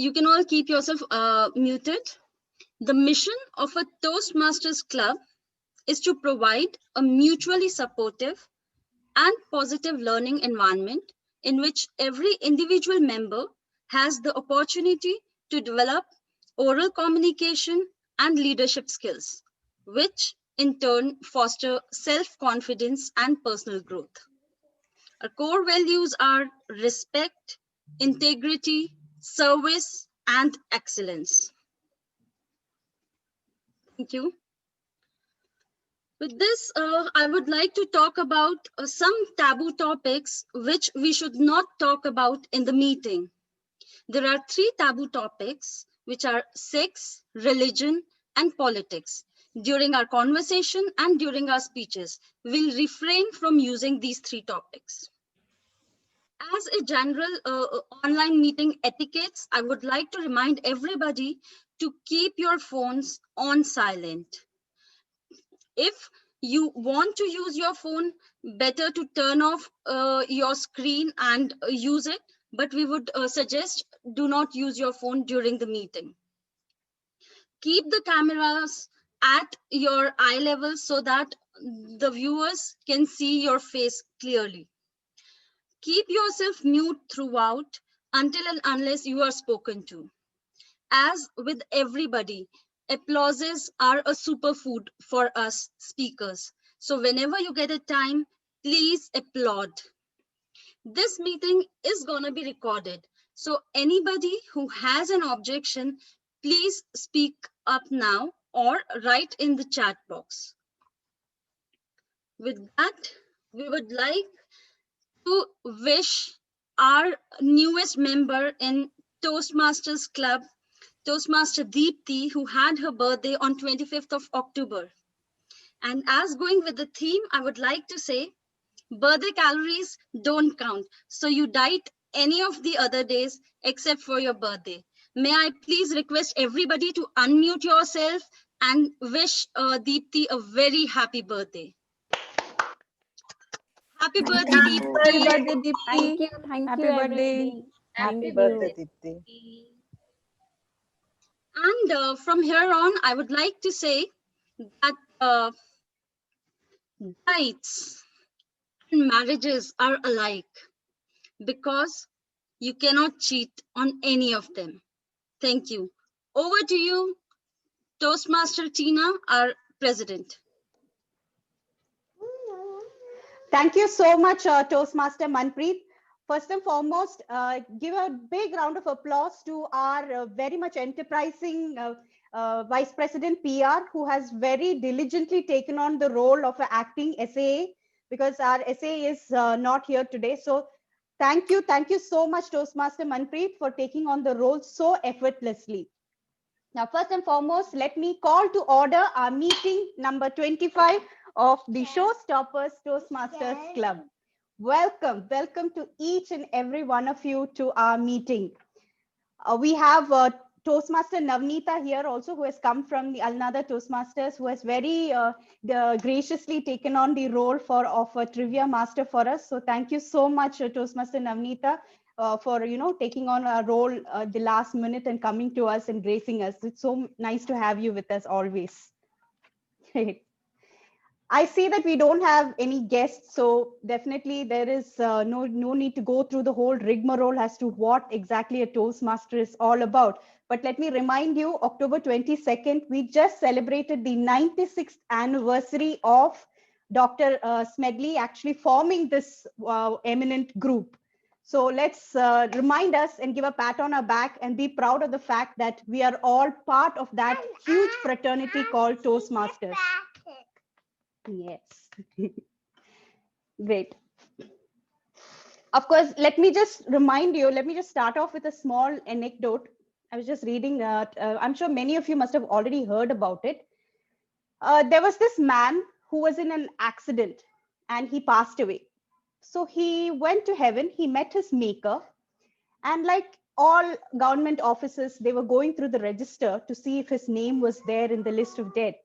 you can all keep yourself muted. The mission of a Toastmasters club is to provide a mutually supportive and positive learning environment in which every individual member has the opportunity to develop oral communication and leadership skills, which in turn foster self-confidence and personal growth. Our core values are respect, integrity, service, and excellence. Thank you. With this, I would like to talk about some taboo topics which we should not talk about in the meeting. There are three taboo topics, which are sex, religion, and politics. During our conversation and during our speeches, we'll refrain from using these three topics. As a general online meeting etiquettes, I would like to remind everybody to keep your phones on silent. If you want to use your phone, better to turn off your screen and use it, but we would suggest do not use your phone during the meeting. Keep the cameras at your eye level so that the viewers can see your face clearly. Keep yourself mute throughout until and unless you are spoken to. As with everybody, applauses are a superfood for us speakers. So whenever you get a time, please applaud. This meeting is going to be recorded. So anybody who has an objection, please speak up now or write in the chat box. With that, we would like to wish our newest member in Toastmasters Club, Toastmaster Deepti, who had her birthday on 25th of October. And as going with the theme, I would like to say, birthday calories don't count. So you diet any of the other days except for your birthday. May I please request everybody to unmute yourself and wish Deepti a very happy birthday. Happy birthday, Deepti. Happy birthday, Deepti. Thank you. Happy birthday. Happy birthday, Deepti. And from here on, I would like to say that diets and marriages are alike because you cannot cheat on any of them. Thank you. Over to you, Toastmaster Tina, our president. Thank you so much, Toastmaster Manpreet. First and foremost, give a big round of applause to our very much enterprising Vice President PR, who has very diligently taken on the role of an acting SAA, because our SAA is not here today. So thank you so much, Toastmaster Manpreet, for taking on the role so effortlessly. Now, first and foremost, let me call to order our meeting number 25 of the Showstoppers Toastmasters Club. Welcome to each and every one of you to our meeting. We have Toastmaster Navneeta here also, who has come from the Alnada Toastmasters, who has very graciously taken on the role of a trivia master for us. So thank you so much, Toastmaster Navneeta, for taking on a role the last minute and coming to us and gracing us. It's so nice to have you with us always. I see that we don't have any guests, so definitely there is no need to go through the whole rigmarole as to what exactly a Toastmaster is all about. But let me remind you, October 22nd, we just celebrated the 96th anniversary of Dr. Smedley actually forming this eminent group. So let's remind us and give a pat on our back and be proud of the fact that we are all part of that huge fraternity called Toastmasters. Yes. Great. Of course, let me just start off with a small anecdote. I was just reading that. I'm sure many of you must have already heard about it. There was this man who was in an accident and he passed away. So he went to heaven, he met his maker, and like all government officers, they were going through the register to see if his name was there in the list of dead.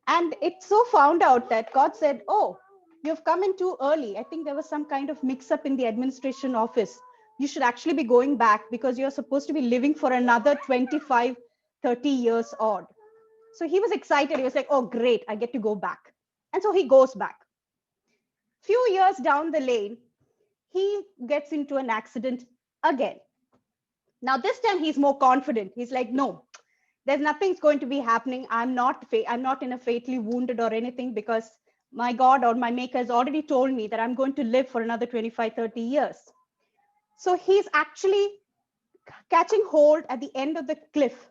And it so found out that God said, oh, you've come in too early. I think there was some kind of mix up in the administration office. you should actually be going back because you're supposed to be living for another 25, 30 years odd. So he was excited. He was like, oh, great, I get to go back. And so he goes back. Few years down the lane, he gets into an accident again. Now, this time he's more confident. He's like, no, there's nothing's going to be happening. I'm not in a fatally wounded or anything because my God or my maker has already told me that I'm going to live for another 25, 30 years. So he's actually catching hold at the end of the cliff,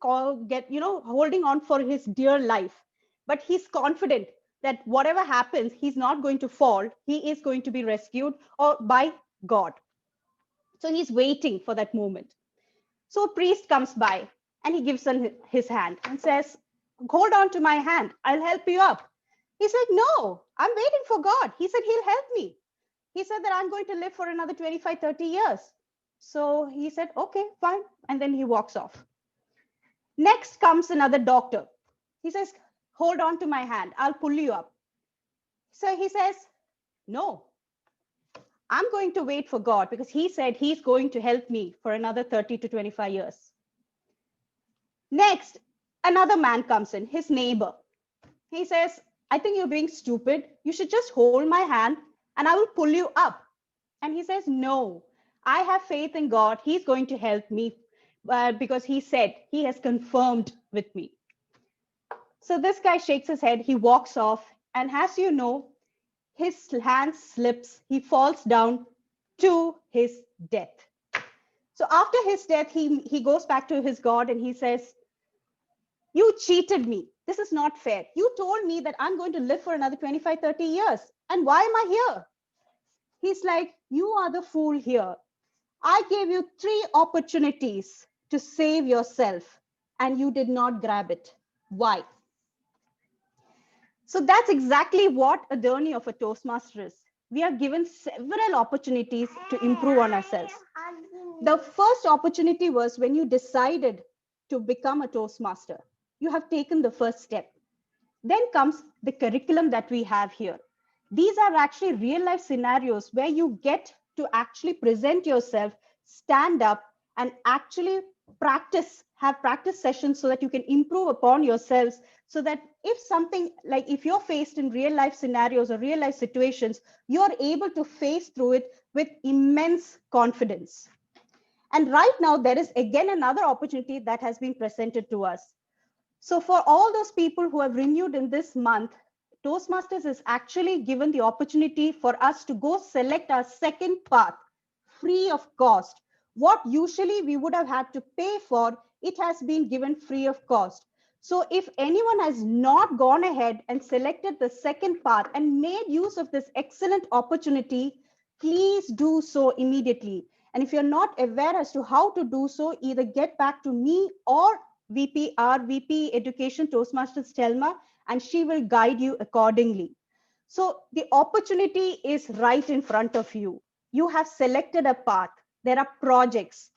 holding on for his dear life. But he's confident that whatever happens, he's not going to fall. He is going to be rescued or by God. So he's waiting for that moment. So a priest comes by and he gives him his hand and says, hold on to my hand. I'll help you up. He's like, no, I'm waiting for God. He said, he'll help me. He said that I'm going to live for another 25, 30 years. So he said, okay, fine. And then he walks off. Next comes another doctor. He says, hold on to my hand. I'll pull you up. So he says, no, I'm going to wait for God because he said he's going to help me for another 30 to 25 years. Next, another man comes in, his neighbor. He says, I think you're being stupid. You should just hold my hand and I will pull you up. And he says, no, I have faith in God. He's going to help me because he said he has confirmed with me. So this guy shakes his head. He walks off. And as you know, his hand slips. He falls down to his death. So after his death, he goes back to his God and he says, you cheated me. This is not fair. You told me that I'm going to live for another 25, 30 years. And why am I here? He's like, you are the fool here. I gave you 3 opportunities to save yourself and you did not grab it. Why? So that's exactly what a journey of a Toastmaster is. We are given several opportunities to improve on ourselves. The first opportunity was when you decided to become a Toastmaster. You have taken the first step. Then comes the curriculum that we have here. These are actually real life scenarios where you get to actually present yourself, stand up and actually have practice sessions so that you can improve upon yourselves, so that if something like if you're faced in real life scenarios or real life situations, you're able to face through it with immense confidence. And right now, there is again another opportunity that has been presented to us. So for all those people who have renewed in this month, Toastmasters is actually given the opportunity for us to go select our second path free of cost. What usually we would have had to pay for, it has been given free of cost. So if anyone has not gone ahead and selected the second path and made use of this excellent opportunity, please do so immediately. And if you're not aware as to how to do so, either get back to me or our VP Education Toastmasters Telma, and she will guide you accordingly. So the opportunity is right in front of you. You have selected a path. There are projects.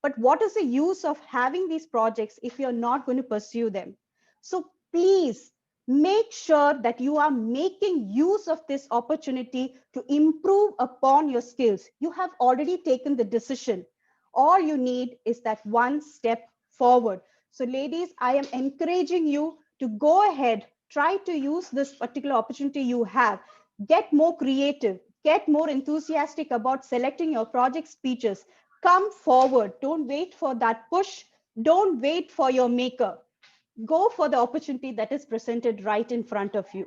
But what is the use of having these projects if you're not going to pursue them? So please make sure that you are making use of this opportunity to improve upon your skills. You have already taken the decision. All you need is that one step forward. So ladies, I am encouraging you to go ahead, try to use this particular opportunity you have, get more creative, get more enthusiastic about selecting your project speeches. Come forward. Don't wait for that push. Don't wait for your maker. Go for the opportunity that is presented right in front of you.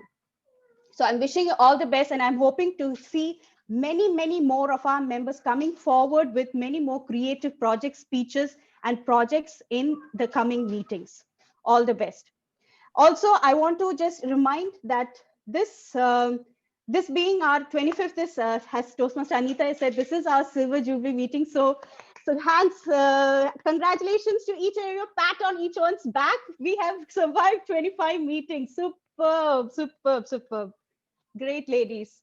So I'm wishing you all the best, and I'm hoping to see many, many more of our members coming forward with many more creative project speeches and projects in the coming meetings. All the best. Also, I want to just remind that this being our 25th, as Toastmaster Anita said, this is our Silver Jubilee meeting. So hands, congratulations to each and every pat on each one's back. We have survived 25 meetings. Superb, superb, superb. Great, ladies.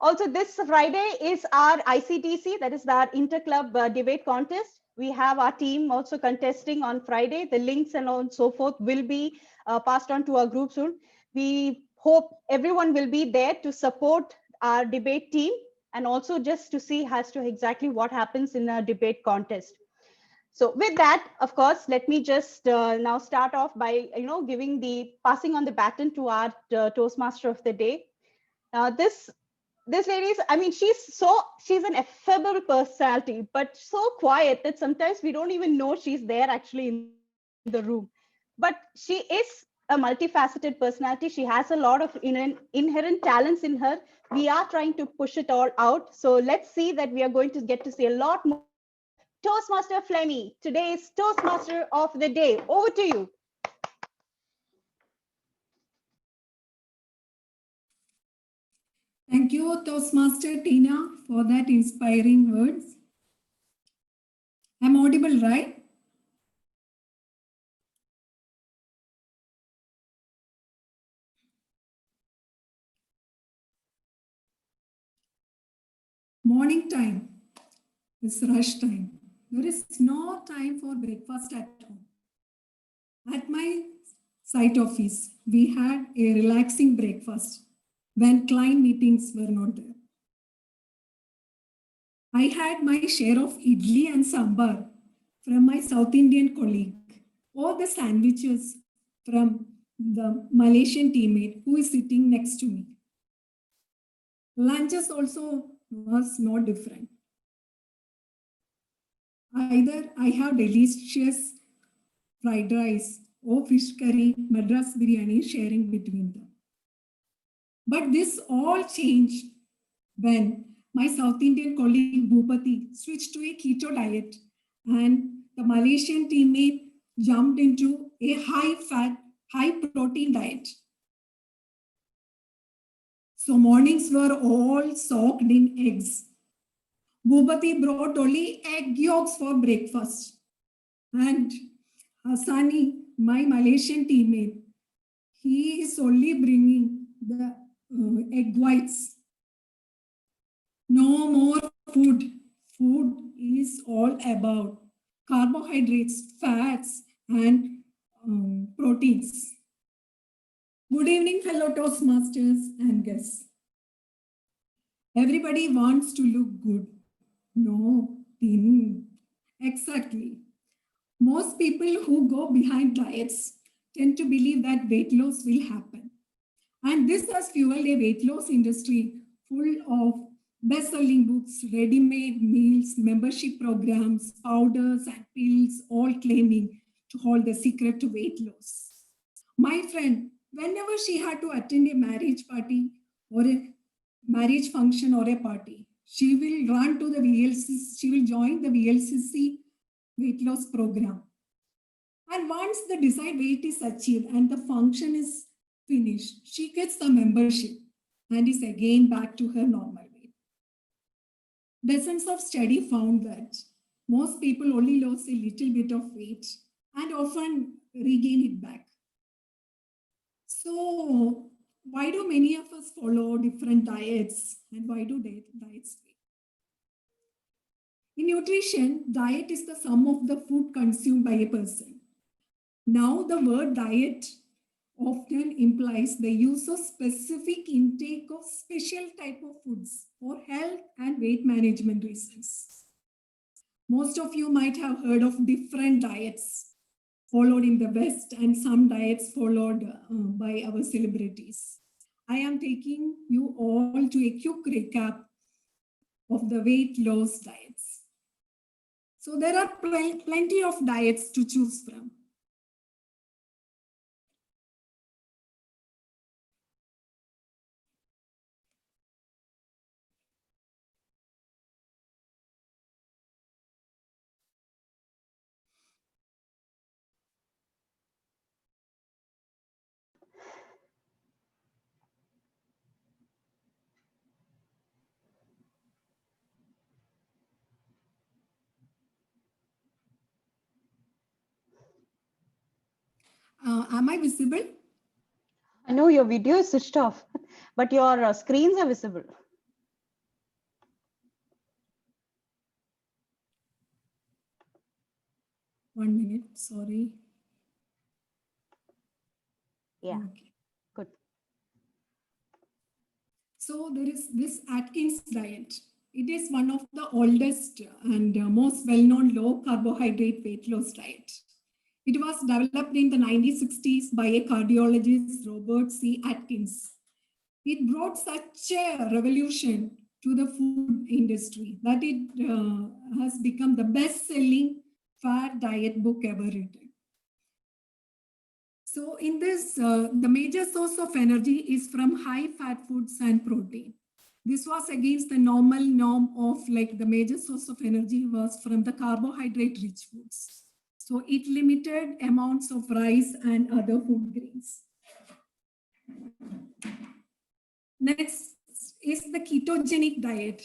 Also, this Friday is our ICTC, that is our Interclub Debate Contest. We have our team also contesting on Friday. The links and so forth will be passed on to our group soon. We hope everyone will be there to support our debate team. and also just to see as to exactly what happens in a debate contest. So with that, of course, let me just now start off by, passing on the baton to our Toastmaster of the day. This lady is, I mean, she's an affable personality, but so quiet that sometimes we don't even know she's there actually in the room. But she is a multifaceted personality. She has a lot of inherent talents in her. We are trying to push it all out. So let's see that we are going to get to see a lot more. Toastmaster Flemmy, today's Toastmaster of the day. Over to you. Thank you, Toastmaster Tina, for that inspiring words. I'm audible, right? Morning time is rush time. There is no time for breakfast at home. At my site office, we had a relaxing breakfast when client meetings were not there. I had my share of idli and sambar from my South Indian colleague, or the sandwiches from the Malaysian teammate who is sitting next to me. Lunches also was not different. Either I have delicious fried rice or fish curry, Madras biryani sharing between them. But this all changed when my South Indian colleague Bhupati switched to a keto diet and the Malaysian teammate jumped into a high-fat, high-protein diet. So mornings were all soaked in eggs. Bhupati brought only egg yolks for breakfast. And Hassani, my Malaysian teammate, he is only bringing the egg whites. No more food. Food is all about carbohydrates, fats, and proteins. Good evening, fellow Toastmasters and guests. Everybody wants to look good. No, thin. Exactly. Most people who go behind diets tend to believe that weight loss will happen. And this has fueled a weight loss industry full of best-selling books, ready-made meals, membership programs, powders and pills, all claiming to hold the secret to weight loss. My friend, whenever she had to attend a marriage party or a marriage function or a party, she will run to the VLCC, she will join the VLCC weight loss program. And once the desired weight is achieved and the function is finished, she gets the membership and is again back to her normal weight. Dozens of studies found that most people only lose a little bit of weight and often regain it back. So why do many of us follow different diets and why do diets fail? In nutrition, diet is the sum of the food consumed by a person. Now the word diet often implies the use of specific intake of special type of foods for health and weight management reasons. Most of you might have heard of different diets followed in the West and some diets followed by our celebrities. I am taking you all to a quick recap of the weight loss diets. So there are plenty of diets to choose from. Am I visible? I know your video is switched off, but your screens are visible. One minute, sorry. Yeah, Okay. good. So there is this Atkins diet. It is one of the oldest and most well-known low carbohydrate weight loss diet. It was developed in the 1960s by a cardiologist, Robert C. Atkins. It brought such a revolution to the food industry that it has become the best-selling fat diet book ever written. So in this, the major source of energy is from high fat foods and protein. This was against the normal norm of like the major source of energy was from the carbohydrate rich foods. So it limited amounts of rice and other food grains. Next is the ketogenic diet.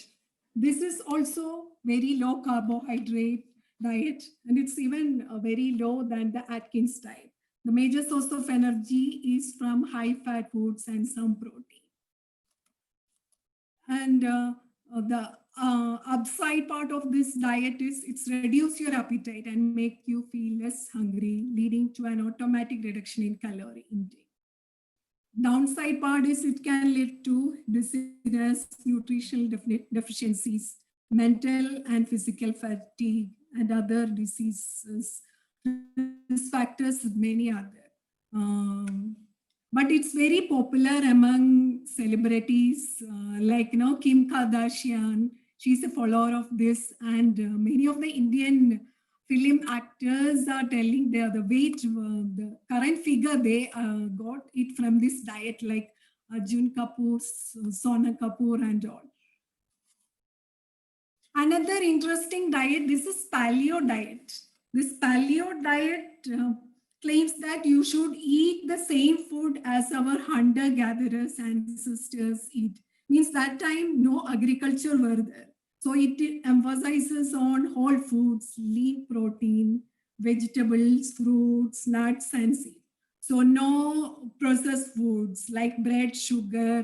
This is also very low carbohydrate diet, and it's even very low than the Atkins diet. The major source of energy is from high fat foods and some protein. And the upside part of this diet is it's reduce your appetite and make you feel less hungry, leading to an automatic reduction in calorie intake. Downside part is it can lead to dizziness, nutritional deficiencies, mental and physical fatigue, and other diseases, risk factors, many other. But it's very popular among celebrities like Kim Kardashian. She's a follower of this, and many of the Indian film actors are telling the weight, the current figure they got it from this diet, like Arjun Kapoor, Sona Kapoor, and all. Another interesting diet, this is paleo diet. This paleo diet claims that you should eat the same food as our hunter-gatherers ancestors eat. Means that time no agriculture were there. So it emphasizes on whole foods, lean protein, vegetables, fruits, nuts, and seeds. So no processed foods like bread, sugar,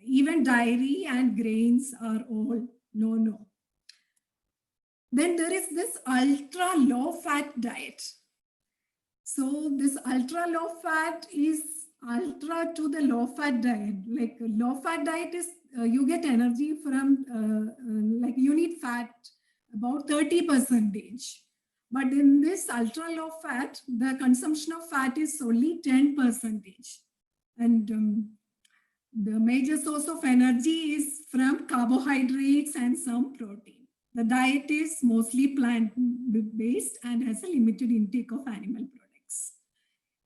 even dairy and grains are all no. Then there is this ultra low fat diet. So this ultra low fat is ultra to the low fat diet. Like low fat diet is you get energy from like you need fat about 30%. But in this ultra low fat, the consumption of fat is only 10%. And the major source of energy is from carbohydrates and some protein. The diet is mostly plant-based and has a limited intake of animal products.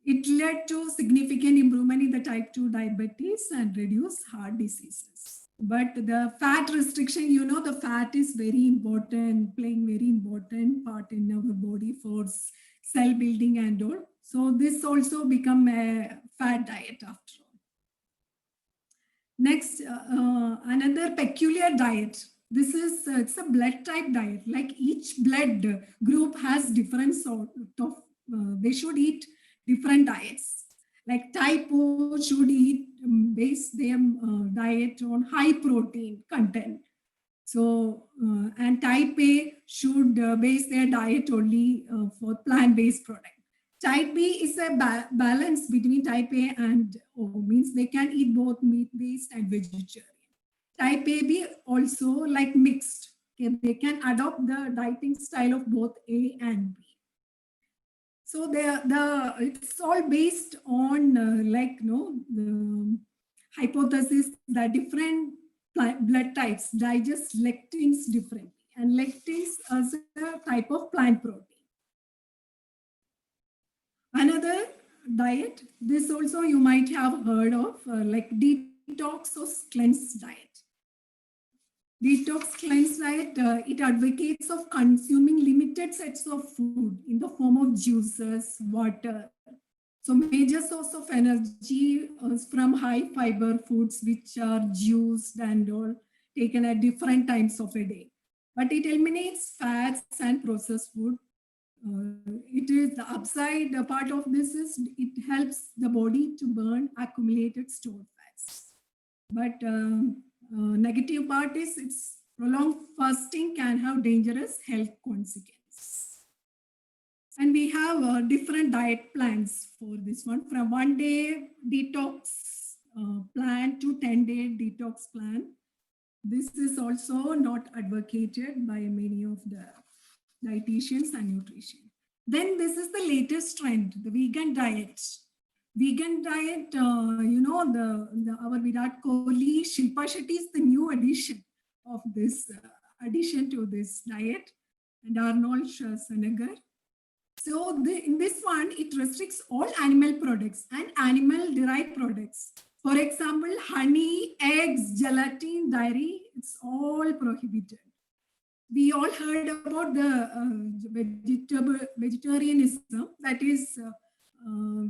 It led to significant improvement in the type 2 diabetes and reduced heart diseases. But the fat restriction, the fat is very important, playing very important part in our body for cell building and all. So this also become a fat diet after all. Next, another peculiar diet. This is it's a blood type diet. Like each blood group has different sort of. They should eat different diets. Like type O should eat base their diet on high protein content. So and type A should base their diet only for plant-based product. Type B is a balance between type A and O, means they can eat both meat-based and vegetarian. Type AB also like mixed. Okay, they can adopt the dieting style of both A and B. So it's all based on the hypothesis that different blood types digest lectins differently, and lectins is a type of plant protein. Another diet, this also you might have heard of, like detox or cleanse diet. Detox cleanse diet, it advocates of consuming limited sets of food in the form of juices, water. So major source of energy is from high fiber foods, which are juiced and all taken at different times of a day. But it eliminates fats and processed food. It is the upside part of this is it helps the body to burn accumulated stored fats. But negative part is its prolonged fasting can have dangerous health consequences. And we have different diet plans for this one. From 1 day detox plan to 10-day detox plan. This is also not advocated by many of the dietitians and nutrition. Then this is the latest trend, the vegan diet. Vegan diet, our Virat Kohli, Shilpa Shetty is the new addition of this addition to this diet, and Arnold Schwarzenegger. So in this one, it restricts all animal products and animal derived products. For example, honey, eggs, gelatin, dairy, it's all prohibited. We all heard about the vegetarianism. That is,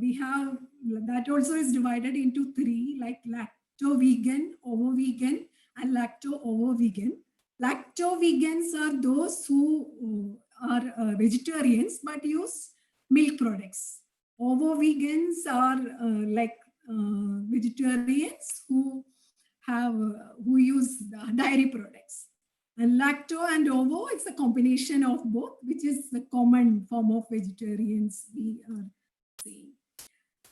we have, that also is divided into three, like lacto-vegan, ovo-vegan, and lacto-ovo-vegan. Lacto-vegans are those who are vegetarians but use milk products. Ovo-vegans are vegetarians who use dairy products. And lacto and ovo, it's a combination of both, which is the common form of vegetarians we are seeing.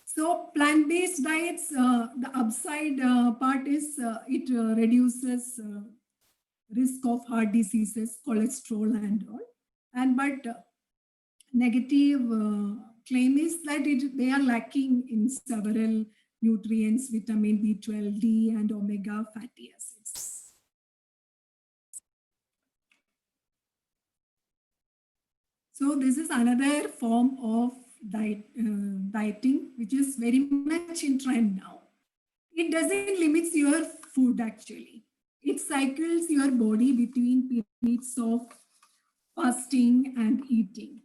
So plant-based diets, the upside part is it reduces risk of heart diseases, cholesterol and all. But negative claim is that they are lacking in several nutrients, vitamin B12, D, and omega fatty acids. So this is another form of dieting, which is very much in trend now. It doesn't limit your food actually. It cycles your body between periods of fasting and eating.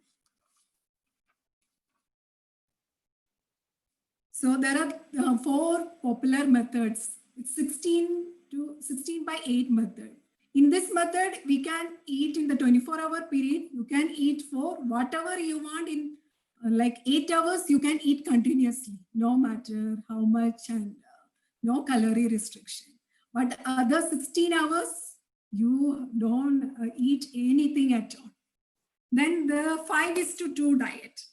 So there are 4 popular methods. It's 16/8 method. In this method, we can eat in the 24-hour period. You can eat for whatever you want in like 8 hours, you can eat continuously, no matter how much, and no calorie restriction. But other 16 hours, you don't eat anything at all. Then the 5:2 diet.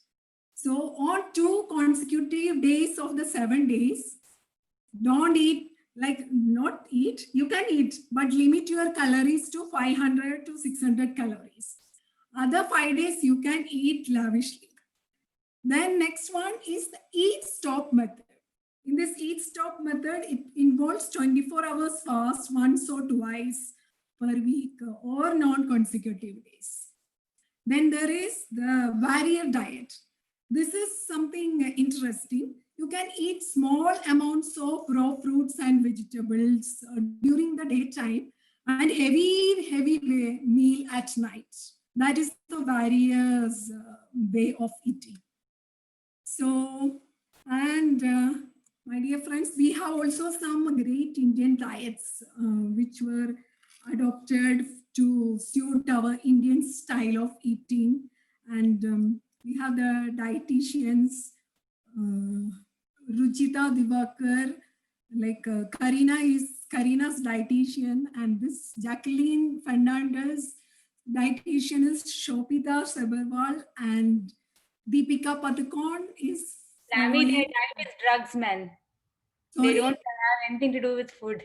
So on 2 consecutive days of the 7 days, don't eat, not eat, you can eat, but limit your calories to 500 to 600 calories. Other 5 days, you can eat lavishly. Then next one is the eat stop method. In this eat stop method, it involves 24 hours fast once or twice per week or non-consecutive days. Then there is the warrior diet. This is something interesting. You can eat small amounts of raw fruits and vegetables during the daytime and heavy meal at night. That is the warrior's way of eating. So, and my dear friends, we have also some great Indian diets which were adopted to suit our Indian style of eating. And we have the dietitians, Ruchita Divakar, Karina's dietitian, and this Jacqueline Fernandez dietitian is Shobhita Sabharwal, and Deepika Padukone is... Sammy, their diet is drugs, man. Sorry? They don't have anything to do with food.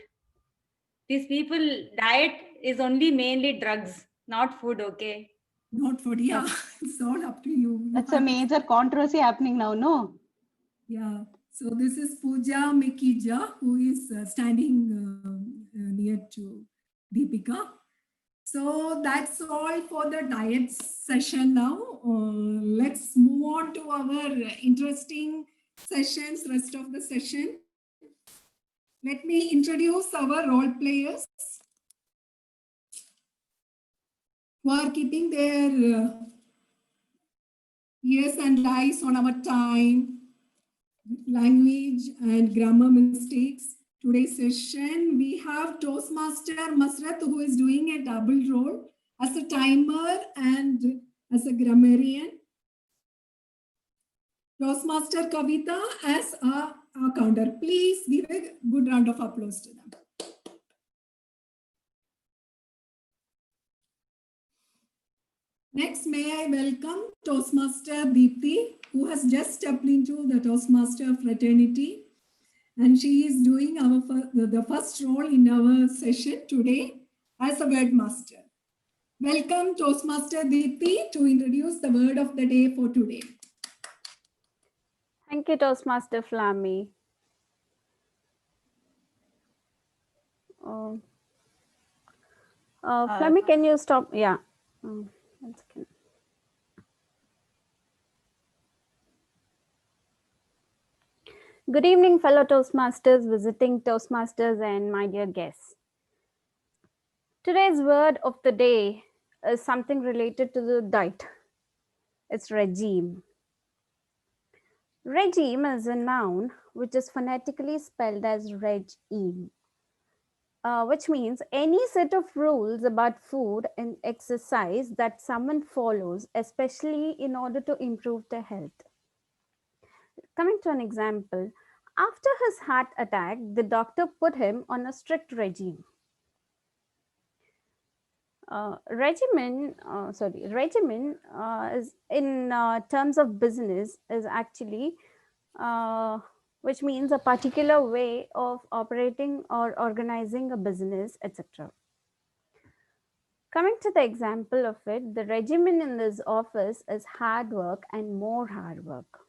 These people, diet is only mainly drugs, not food, okay? Not food, yeah. It's all up to you. That's a major controversy happening now, no? Yeah. So this is Pooja Mikija, who is standing near to Deepika. So that's all for the diet session now. Let's move on to our interesting sessions, rest of the session. Let me introduce our role players who are keeping their ears and eyes on our time, language and grammar mistakes. Today's session, we have Toastmaster Masrat, who is doing a double role as a timer and as a grammarian. Toastmaster Kavita as a counter. Please give a good round of applause to them. Next, may I welcome Toastmaster Deepthi, who has just stepped into the Toastmaster fraternity. and she is doing the first role in our session today as a word master. Welcome Toastmaster Deepthi to introduce the word of the day for today. Thank you, Toastmaster Flammy. Flammy, can you stop? Yeah. 1 second. Good evening, fellow Toastmasters, visiting Toastmasters, and my dear guests. Today's word of the day is something related to the diet. It's regime. Regime is a noun which is phonetically spelled as regime, which means any set of rules about food and exercise that someone follows, especially in order to improve their health. Coming to an example, after his heart attack, the doctor put him on a strict regime. Regimen is in terms of business is actually which means a particular way of operating or organizing a business, etc. Coming to the example of it, the regimen in this office is hard work and more hard work.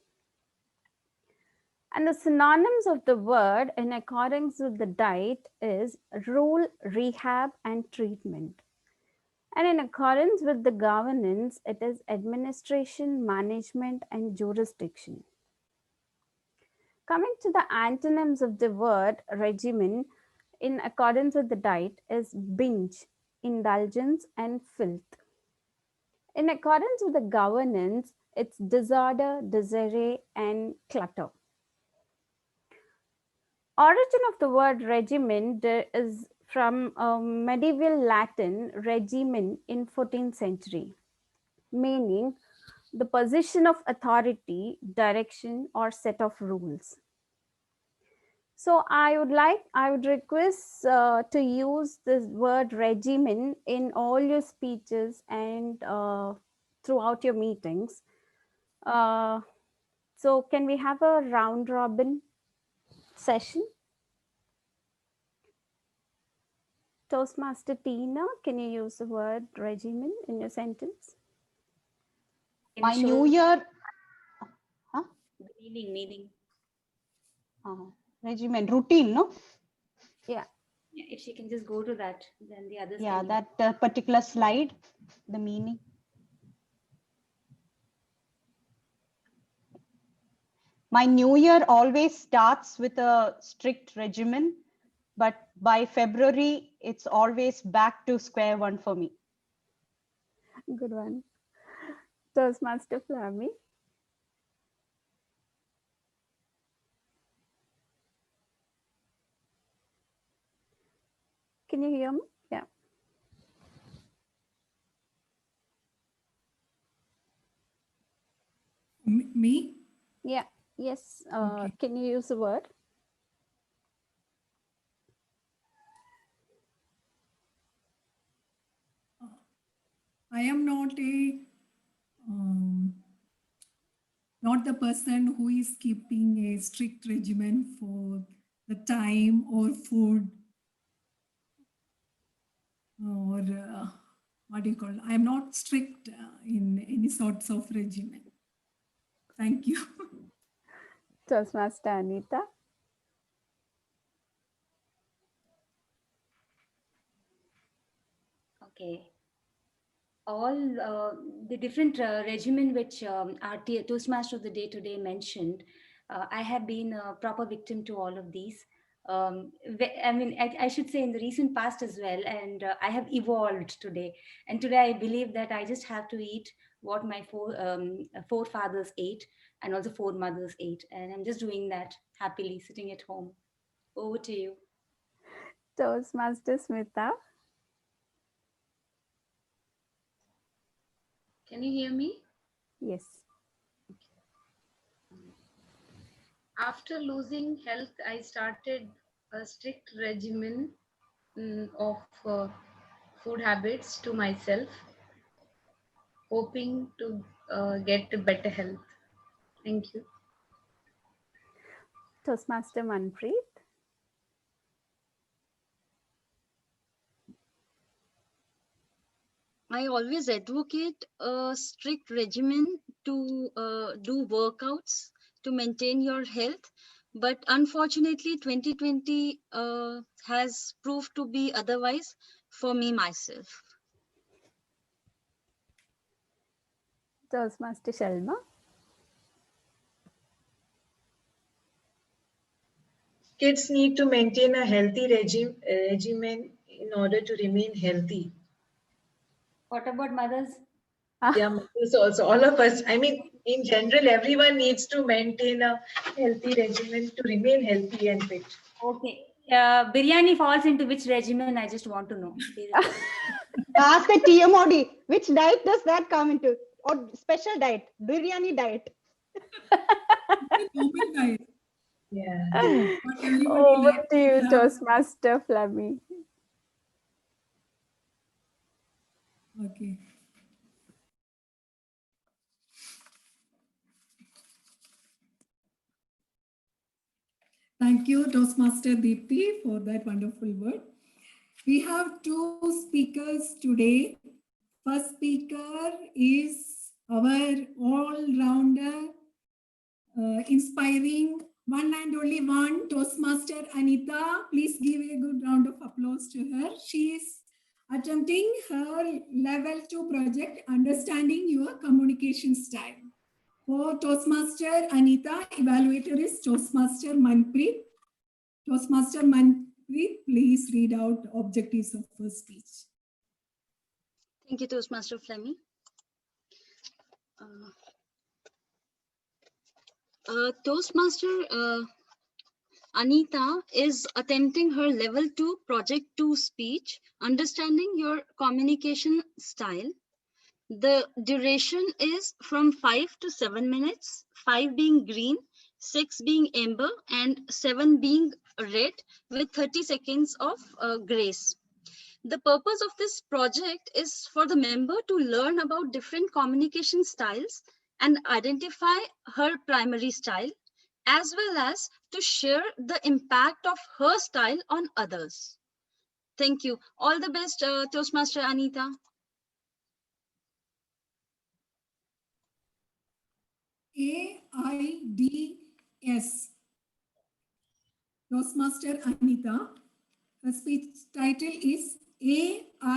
And the synonyms of the word in accordance with the diet is rule, rehab, and treatment. And in accordance with the governance, it is administration, management, and jurisdiction. Coming to the antonyms of the word regimen in accordance with the diet is binge, indulgence, and filth. In accordance with the governance, it's disorder, disarray, and clutter. Origin of the word regimen is from medieval Latin regimen in 14th century, meaning the position of authority, direction, or set of rules. So I would request to use this word regimen in all your speeches and throughout your meetings. So can we have a round robin session? Toastmaster Tina, can you use the word regimen in your sentence? My new year. The meaning. Regimen, routine, no? Yeah, if she can just go to that, then the others. Yeah, can that particular slide, the meaning. My new year always starts with a strict regimen, but by February, it's always back to square one for me. Good one. Toastmaster Flammy. Can you hear me? Yeah. Me? Yeah. Yes. Okay. Can you use the word? I am not the person who is keeping a strict regimen for the time or food or what do you call it? I am not strict in any sorts of regimen. Thank you. Toastmaster Anita. Okay. All the different regimen which our Toastmaster of the day today mentioned, I have been a proper victim to all of these. I mean, I should say in the recent past as well, and I have evolved today. And today I believe that I just have to eat what my forefathers ate and also foremothers ate. And I'm just doing that happily, sitting at home. Over to you. Toastmaster Smita. Can you hear me? Yes. After losing health, I started a strict regimen of food habits to myself, hoping to get better health. Thank you. Toastmaster Manpreet. I always advocate a strict regimen to do workouts to maintain your health. But unfortunately, 2020 has proved to be otherwise for me myself. Toastmaster Shalma. Kids need to maintain a healthy regimen in order to remain healthy. What about mothers? Yeah, mothers also, all of us. I mean, in general, everyone needs to maintain a healthy regimen to remain healthy and fit. Okay. Biryani falls into which regimen? I just want to know. Ask the TMOD, which diet does that come into? Or special diet, biryani diet. Open diet. Yeah. What everybody Over likes to you, have. Toastmaster Flammy. Okay. Thank you, Toastmaster Deepthi, for that wonderful word. We have two speakers today. First speaker is our all-rounder, inspiring one and only one, Toastmaster Anita. Please give a good round of applause to her. She is attempting her level 2 project, Understanding Your Communication Style. For Toastmaster Anita, evaluator is Toastmaster Manpreet. Toastmaster Manpreet, please read out the objectives of her speech. Thank you, Toastmaster Flemmy. Toastmaster Anita is attempting her level 2 project 2 speech, Understanding Your Communication Style. The duration is from 5 to 7 minutes, 5 being green, 6 being amber, and 7 being red, with 30 seconds of grace. The purpose of this project is for the member to learn about different communication styles and identify her primary style, as well as to share the impact of her style on others. Thank you. All the best, Toastmaster Anita. AIDS. Toastmaster Anita. Her speech title is AIDS.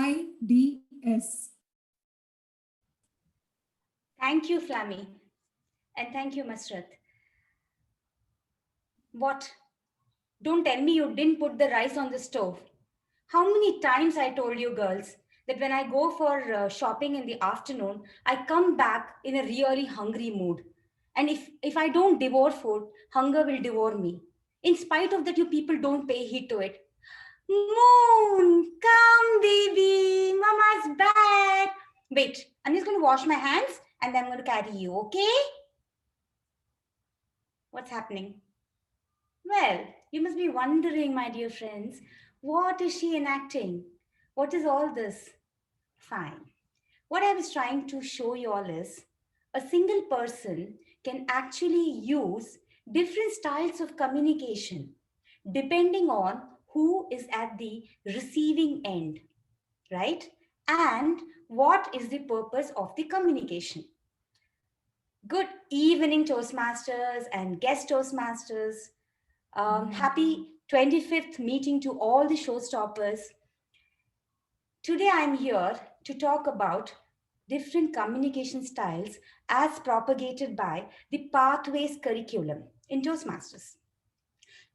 Thank you, Flammy. And thank you, Masrat. What? Don't tell me you didn't put the rice on the stove. How many times I told you girls that when I go for shopping in the afternoon, I come back in a really hungry mood. And if I don't devour food, hunger will devour me. In spite of that, you people don't pay heed to it. Moon, come baby, mama's back. Wait, I'm just going to wash my hands and then I'm going to carry you, okay? What's happening? Well, you must be wondering, my dear friends, what is she enacting? What is all this? Fine. What I was trying to show you all is a single person can actually use different styles of communication depending on who is at the receiving end, right? And what is the purpose of the communication? Good evening, Toastmasters and guest Toastmasters. Happy 25th meeting to all the showstoppers. Today I'm here to talk about different communication styles as propagated by the Pathways curriculum in Toastmasters.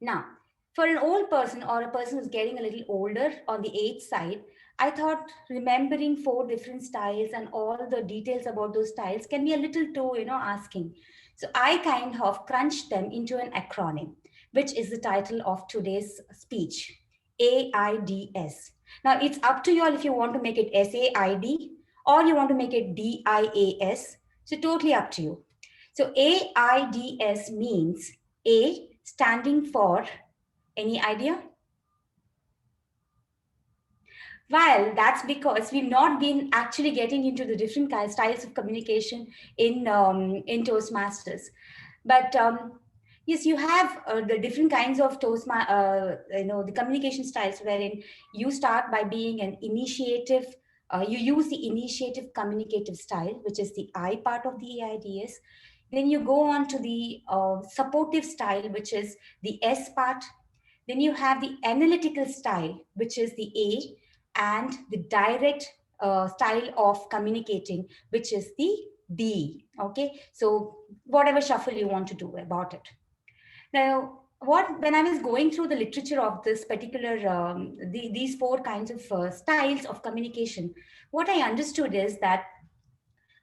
Now, for an old person or a person who's getting a little older on the age side, I thought remembering 4 different styles and all the details about those styles can be a little too, asking. So I kind of crunched them into an acronym, which is the title of today's speech, AIDS. Now, it's up to you all if you want to make it SAID or you want to make it DIAS. So totally up to you. So AIDS means A standing for, any idea? Well, that's because we've not been actually getting into the different styles of communication in Toastmasters. But Yes, you have the different kinds of the communication styles wherein you start by being an initiative. You use the initiative communicative style, which is the I part of the AIDS. Then you go on to the supportive style, which is the S part. Then you have the analytical style, which is the A, and the direct style of communicating, which is the D. Okay, so whatever shuffle you want to do about it. Now, when I was going through the literature of this particular, these four kinds of styles of communication, what I understood is that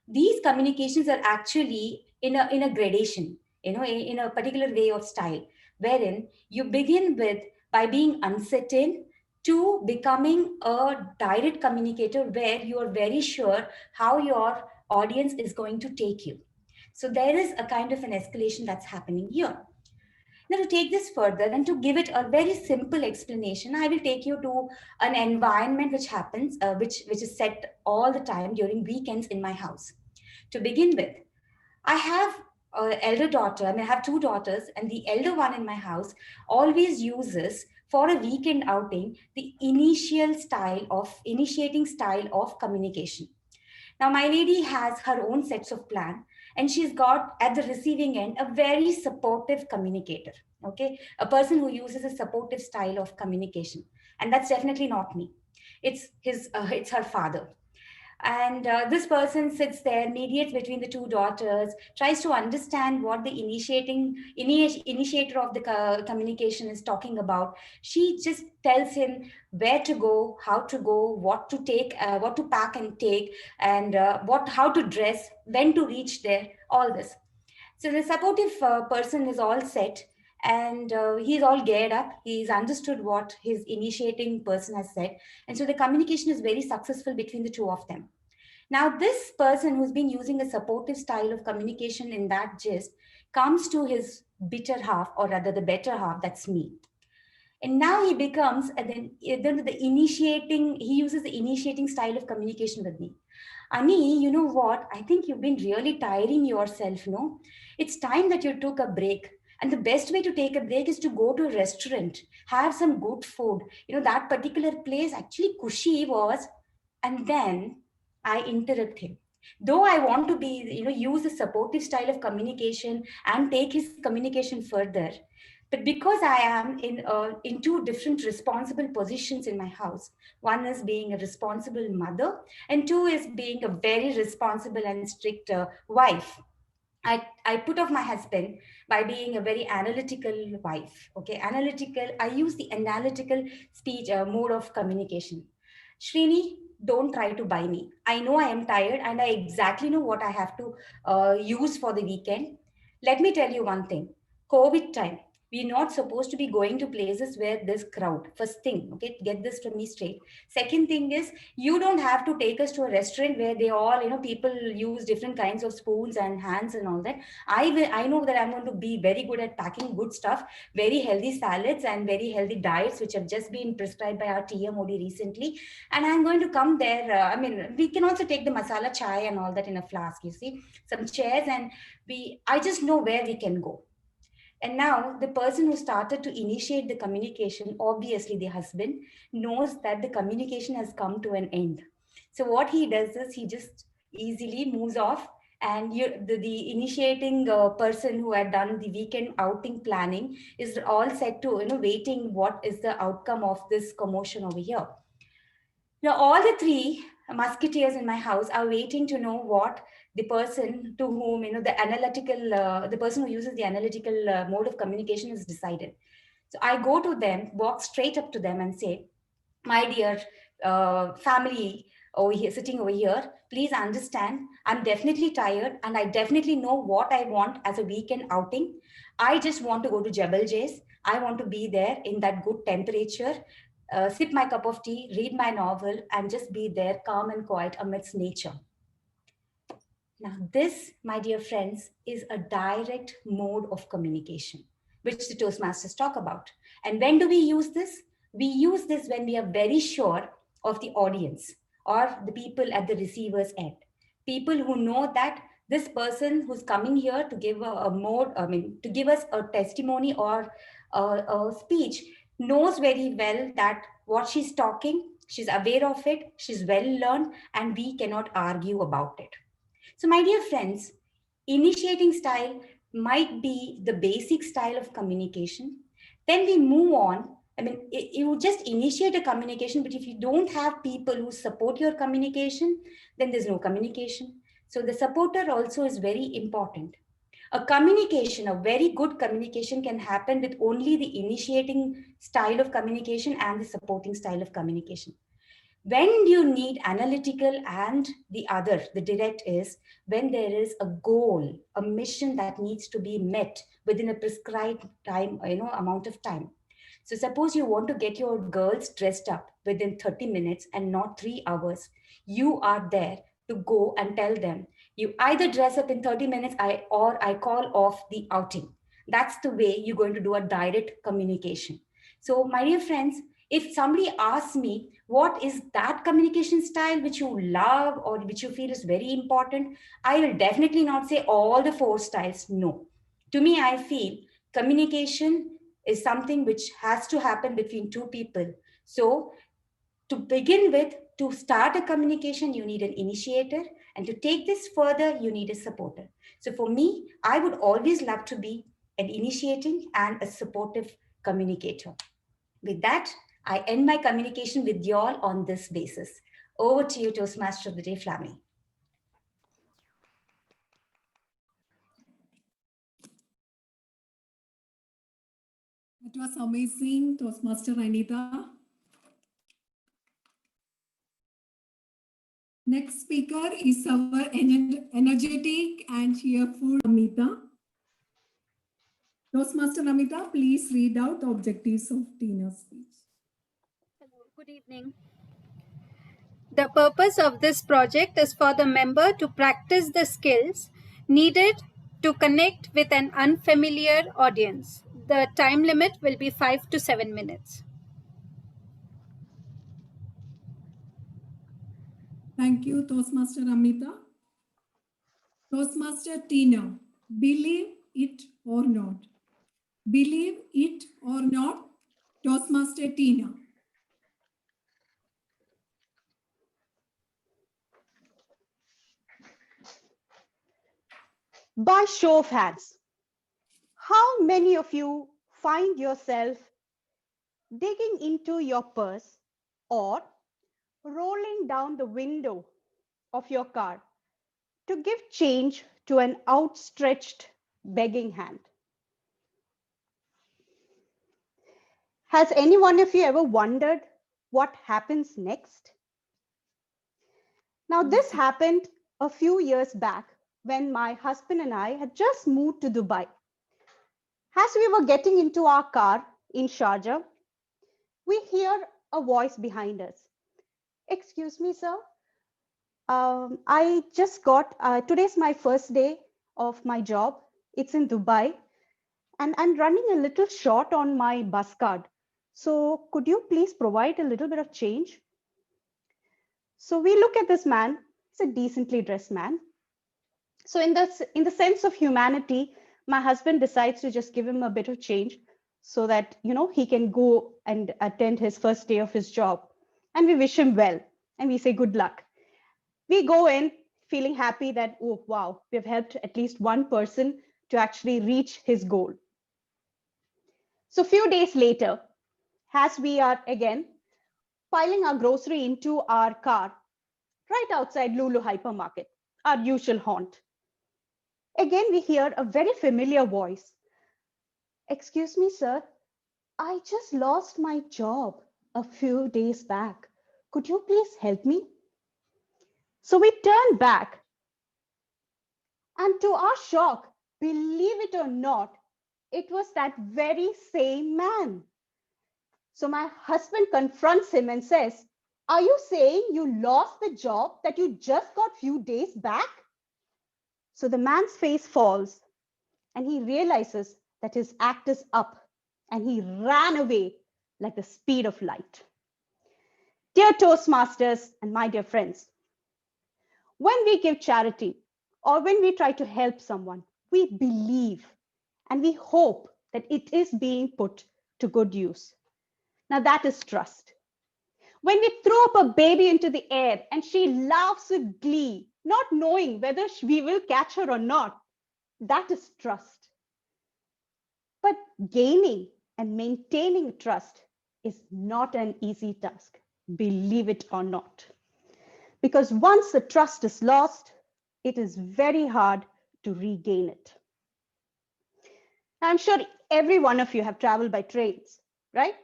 these communications are actually in a gradation, in a particular way of style, wherein you begin with by being uncertain to becoming a direct communicator where you are very sure how your audience is going to take you. So there is a kind of an escalation that's happening here. Now, to take this further and to give it a very simple explanation, I will take you to an environment which happens, which is set all the time during weekends in my house. To begin with, I have an elder daughter. I have two daughters, and the elder one in my house always uses for a weekend outing the initiating style of communication. Now, my lady has her own sets of plan, and she's got at the receiving end a very supportive communicator. Okay, a person who uses a supportive style of communication, and that's definitely not me. It's her father. And this person sits there, mediates between the two daughters, tries to understand what the initiator of the communication is talking about. She just tells him where to go, how to go, what to take, what to pack and take, and how to dress, when to reach there, all this. So the supportive person is all set, and he's all geared up. He's understood what his initiating person has said. And so the communication is very successful between the two of them. Now, this person who's been using a supportive style of communication in that gist comes to his bitter half, or rather the better half, that's me. And now he becomes, and then he uses the initiating style of communication with me. Ani, you know what? I think you've been really tiring yourself, no? It's time that you took a break. And the best way to take a break is to go to a restaurant, have some good food. That particular place, actually, Kushi was. And then I interrupt him. Though I want to use a supportive style of communication and take his communication further, but because I am in two different responsible positions in my house, one is being a responsible mother, and two is being a very responsible and strict wife. I put off my husband by being a very analytical wife. Okay, I use the analytical speech mode of communication. Srini, don't try to buy me. I know I am tired and I exactly know what I have to use for the weekend. Let me tell you one thing. COVID time, we're not supposed to be going to places where there's crowd. First thing, okay, get this from me straight. Second thing is, you don't have to take us to a restaurant where they all, people use different kinds of spoons and hands and all that. I know that I'm going to be very good at packing good stuff, very healthy salads and very healthy diets, which have just been prescribed by our TMOD recently. And I'm going to come there. We can also take the masala chai and all that in a flask, you see, some chairs, and I just know where we can go. And now the person who started to initiate the communication, obviously the husband, knows that the communication has come to an end. So what he does is he just easily moves off, and the initiating person who had done the weekend outing planning is all set to, waiting what is the outcome of this commotion over here. Now, all the three musketeers in my house are waiting to know what the person to whom, the person who uses the analytical mode of communication has decided. So I go to them, walk straight up to them and say, my dear family over here, sitting over here, please understand, I'm definitely tired and I definitely know what I want as a weekend outing. I just want to go to Jebel Jays. I want to be there in that good temperature. Sip my cup of tea, read my novel, and just be there calm and quiet amidst nature. Now, this, my dear friends, is a direct mode of communication, which the Toastmasters talk about. And when do we use this? We use this when we are very sure of the audience or the people at the receiver's end. People who know that this person who's coming here to give to give us a testimony or a speech knows very well that what she's talking, she's aware of it, she's well learned, and we cannot argue about it. So, my dear friends, initiating style might be the basic style of communication. Then we move on. I mean, you just initiate a communication, but if you don't have people who support your communication, then there's no communication. So the supporter also is very important. A communication, a very good communication can happen with only the initiating style of communication and the supporting style of communication. When you need analytical and the other, the direct, is when there is a goal, a mission that needs to be met within a prescribed time, amount of time. So suppose you want to get your girls dressed up within 30 minutes and not 3 hours. You are there to go and tell them, you either dress up in 30 minutes or I call off the outing. That's the way you're going to do a direct communication. So my dear friends, if somebody asks me, what is that communication style which you love or which you feel is very important, I will definitely not say all the 4 styles. No. To me, I feel communication is something which has to happen between 2 people. So to begin with, to start a communication, you need an initiator. And to take this further, you need a supporter. So for me, I would always love to be an initiating and a supportive communicator. With that, I end my communication with you all on this basis. Over to you, Toastmaster of the Day, Flammy. That was amazing, Toastmaster Anita. Next speaker is our energetic and cheerful Amita. Toastmaster Amita, please read out the objectives of Tina's speech. Hello, good evening. The purpose of this project is for the member to practice the skills needed to connect with an unfamiliar audience. The time limit will be 5 to 7 minutes. Thank you, Toastmaster Amita. Toastmaster Tina, believe it or not. Believe it or not, Toastmaster Tina. By show of hands, how many of you find yourself digging into your purse or rolling down the window of your car to give change to an outstretched begging hand? Has any one of you ever wondered what happens next? Now, this happened a few years back when my husband and I had just moved to Dubai. As we were getting into our car in Sharjah, we hear a voice behind us. Excuse me, sir. I just got, today's my first day of my job. It's in Dubai. And I'm running a little short on my bus card. So could you please provide a little bit of change? So we look at this man. He's a decently dressed man. So in the sense of humanity, my husband decides to just give him a bit of change so that, he can go and attend his first day of his job. And we wish him well. And we say, good luck. We go in feeling happy that, oh, wow, we've helped at least one person to actually reach his goal. So a few days later, as we are again piling our grocery into our car, right outside Lulu Hypermarket, our usual haunt, again, we hear a very familiar voice. Excuse me, sir. I just lost my job a few days back. Could you please help me? So we turn back. And to our shock, believe it or not, it was that very same man. So my husband confronts him and says, are you saying you lost the job that you just got a few days back? So the man's face falls and he realizes that his act is up and he ran away like the speed of light. Dear Toastmasters and my dear friends, when we give charity, or when we try to help someone, we believe and we hope that it is being put to good use. Now that is trust. When we throw up a baby into the air and she laughs with glee, not knowing whether we will catch her or not, that is trust. But gaining and maintaining trust is not an easy task, believe it or not. Because once the trust is lost, it is very hard to regain it. I'm sure every one of you have traveled by trains, right?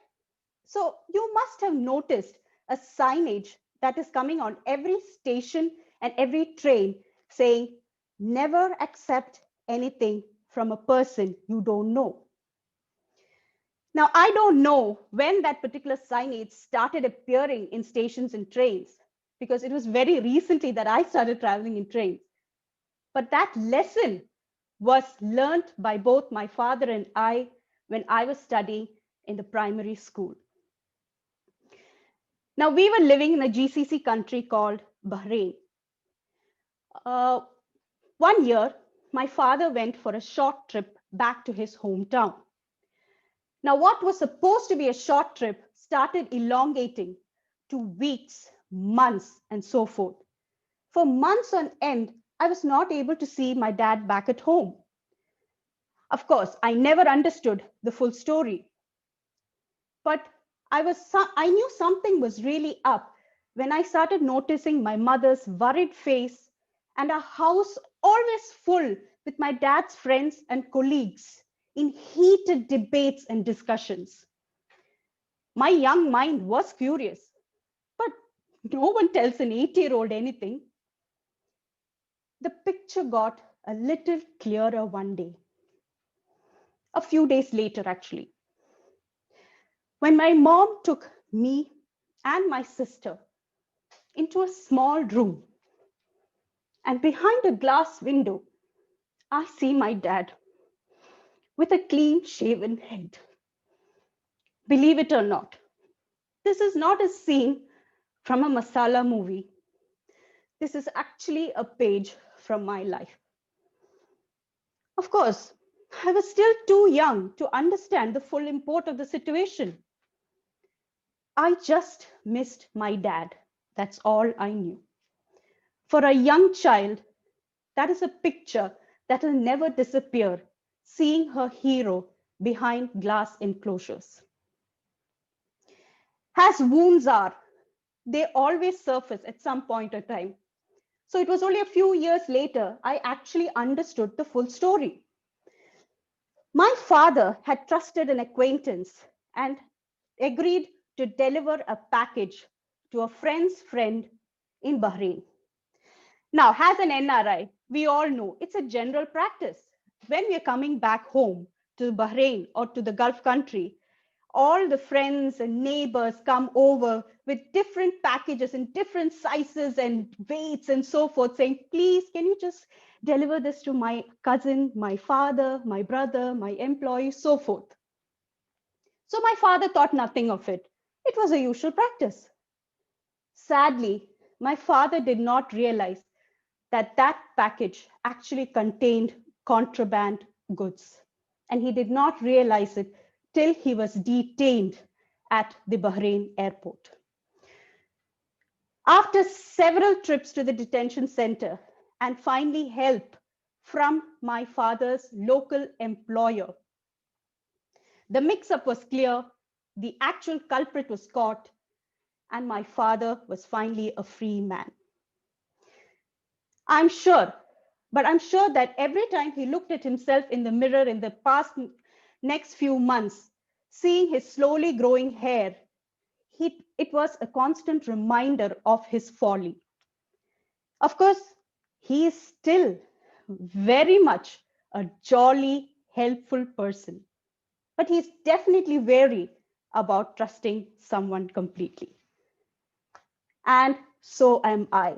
So you must have noticed a signage that is coming on every station and every train saying, never accept anything from a person you don't know. Now, I don't know when that particular signage started appearing in stations and trains, because it was very recently that I started traveling in trains. But that lesson was learned by both my father and I when I was studying in the primary school. Now, we were living in a GCC country called Bahrain. One year, my father went for a short trip back to his hometown. Now, what was supposed to be a short trip started elongating to weeks, months, and so forth. For months on end, I was not able to see my dad back at home. Of course, I never understood the full story. But I knew something was really up when I started noticing my mother's worried face and a house always full with my dad's friends and colleagues in heated debates and discussions. My young mind was curious, but no one tells an 8-year-old anything. The picture got a little clearer one day. A few days later, actually, when my mom took me and my sister into a small room, and behind a glass window, I see my dad with a clean shaven head. Believe it or not, this is not a scene from a masala movie. This is actually a page from my life. Of course, I was still too young to understand the full import of the situation. I just missed my dad. That's all I knew. For a young child, that is a picture that will never disappear, seeing her hero behind glass enclosures. As wounds are, they always surface at some point of time. So it was only a few years later, I actually understood the full story. My father had trusted an acquaintance and agreed to deliver a package to a friend's friend in Bahrain. Now, as an NRI, we all know it's a general practice. When we are coming back home to Bahrain or to the Gulf country, all the friends and neighbors come over with different packages in different sizes and weights and so forth, saying, please, can you just deliver this to my cousin, my father, my brother, my employee, so forth. So my father thought nothing of it. It was a usual practice. Sadly, my father did not realize that that package actually contained contraband goods. And he did not realize it till he was detained at the Bahrain airport. After several trips to the detention center and finally help from my father's local employer, the mix-up was clear, the actual culprit was caught, and my father was finally a free man. I'm sure that every time he looked at himself in the mirror in the next few months, seeing his slowly growing hair, it was a constant reminder of his folly. Of course, he is still very much a jolly, helpful person, but he's definitely wary about trusting someone completely. And so am I.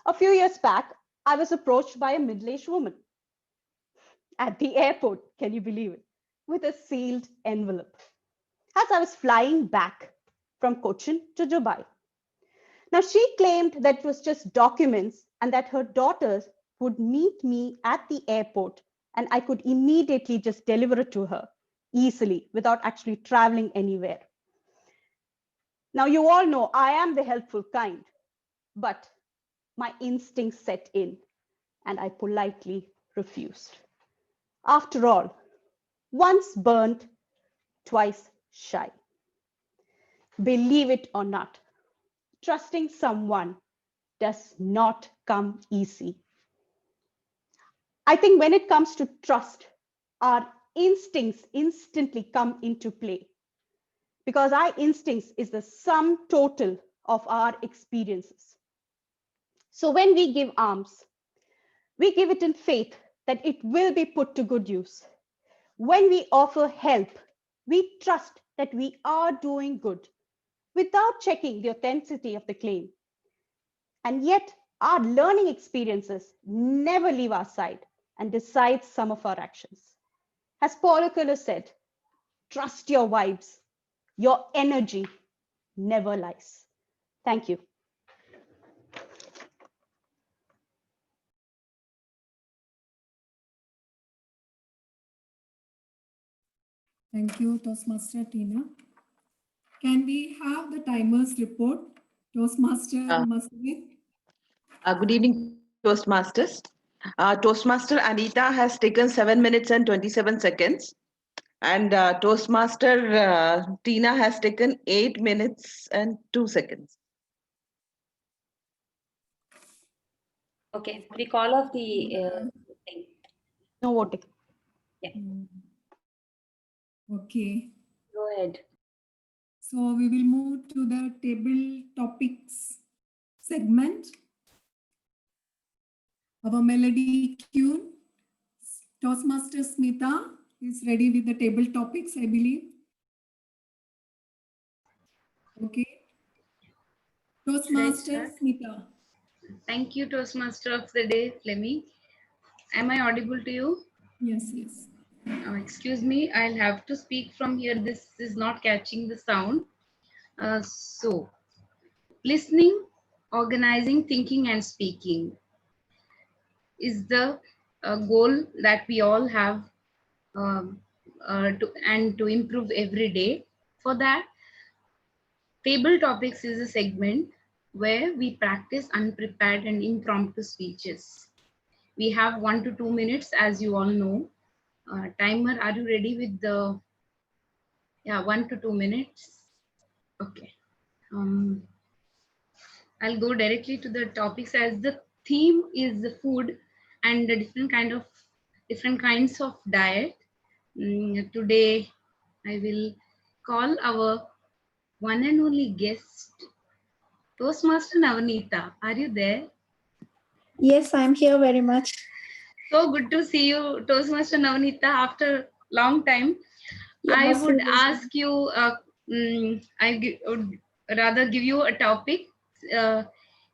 A few years back, I was approached by a middle-aged woman at the airport, can you believe it, with a sealed envelope as I was flying back from Cochin to Dubai. Now, she claimed that it was just documents and that her daughters would meet me at the airport and I could immediately just deliver it to her easily without actually traveling anywhere. Now, you all know I am the helpful kind, but my instincts set in and I politely refused. After all, once burnt, twice shy. Believe it or not, trusting someone does not come easy. I think when it comes to trust, our instincts instantly come into play because our instincts is the sum total of our experiences. So when we give alms, we give it in faith that it will be put to good use. When we offer help, we trust that we are doing good without checking the authenticity of the claim. And yet, our learning experiences never leave our side and decide some of our actions. As Paulo Coelho said, trust your vibes. Your energy never lies. Thank you. Thank you, Toastmaster Tina. Can we have the timers report? Toastmaster Masjid. Good evening, Toastmasters. Toastmaster Anita has taken 7 minutes and 27 seconds. And Toastmaster Tina has taken 8 minutes and 2 seconds. Okay, recall of the thing. No voting. Yeah. Okay. Go ahead. So we will move to the table topics segment. Our melody tune. Toastmaster Smita is ready with the table topics, I believe. Okay. Toastmaster Smita. Thank you, Toastmaster of the Day, Fleming. Am I audible to you? Yes, yes. Excuse me, I'll have to speak from here. This is not catching the sound. So, listening, organizing, thinking, and speaking is the goal that we all have to improve every day. For that, Table Topics is a segment where we practice unprepared and impromptu speeches. We have 1 to 2 minutes, as you all know. Timer, are you ready with the, 1 to 2 minutes? Okay. I'll go directly to the topics as the theme is the food and the different kinds of diet. Today, I will call our one and only guest, Toastmaster Navneeta. Are you there? Yes, I'm here very much. So good to see you, Toastmaster Navneeta, after long time. I would ask you, I would rather give you a topic.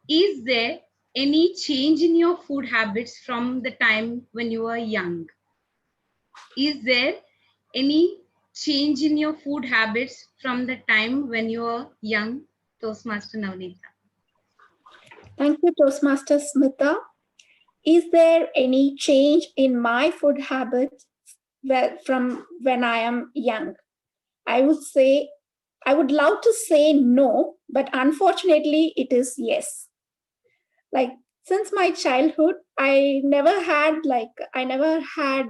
Is there any change in your food habits from the time when you were young? Is there any change in your food habits from the time when you were young, Toastmaster Navneeta? Thank you, Toastmaster Smita. Is there any change in my food habits from when I am young? I would love to say no, but unfortunately it is yes. Like since my childhood, I never had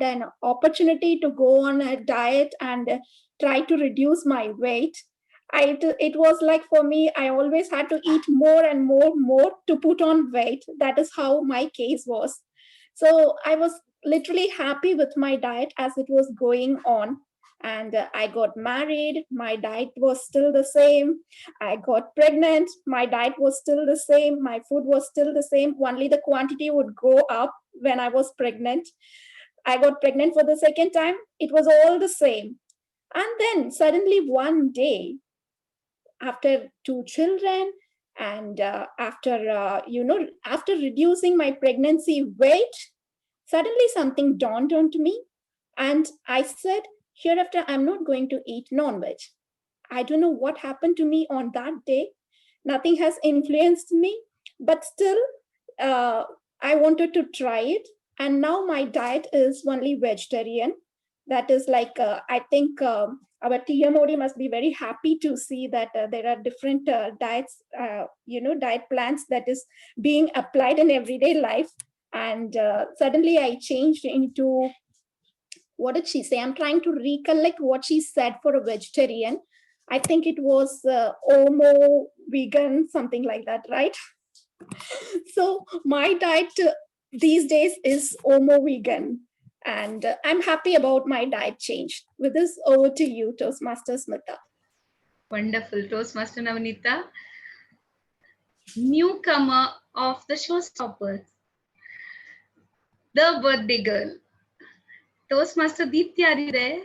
an opportunity to go on a diet and try to reduce my weight. It was like for me, I always had to eat more and more to put on weight. That is how my case was. So I was literally happy with my diet as it was going on. And I got married, my diet was still the same. I got pregnant, my diet was still the same. My food was still the same. Only the quantity would go up when I was pregnant. I got pregnant for the second time. It was all the same. And then suddenly one day, after 2 children, and after reducing my pregnancy weight, suddenly something dawned on to me. And I said, hereafter, I'm not going to eat non-veg. I don't know what happened to me on that day. Nothing has influenced me, but still, I wanted to try it. And now my diet is only vegetarian. That is like, I think our TMOD must be very happy to see that there are different diets, diet plans that is being applied in everyday life. And suddenly I changed into, what did she say? I'm trying to recollect what she said for a vegetarian. I think it was Omo vegan, something like that, right? So my diet these days is Omo vegan. And I'm happy about my diet change. With this, over to you, Toastmaster Smita. Wonderful. Toastmaster Navneeta, newcomer of the showstoppers, the birthday girl. Toastmaster Deepti, are you there?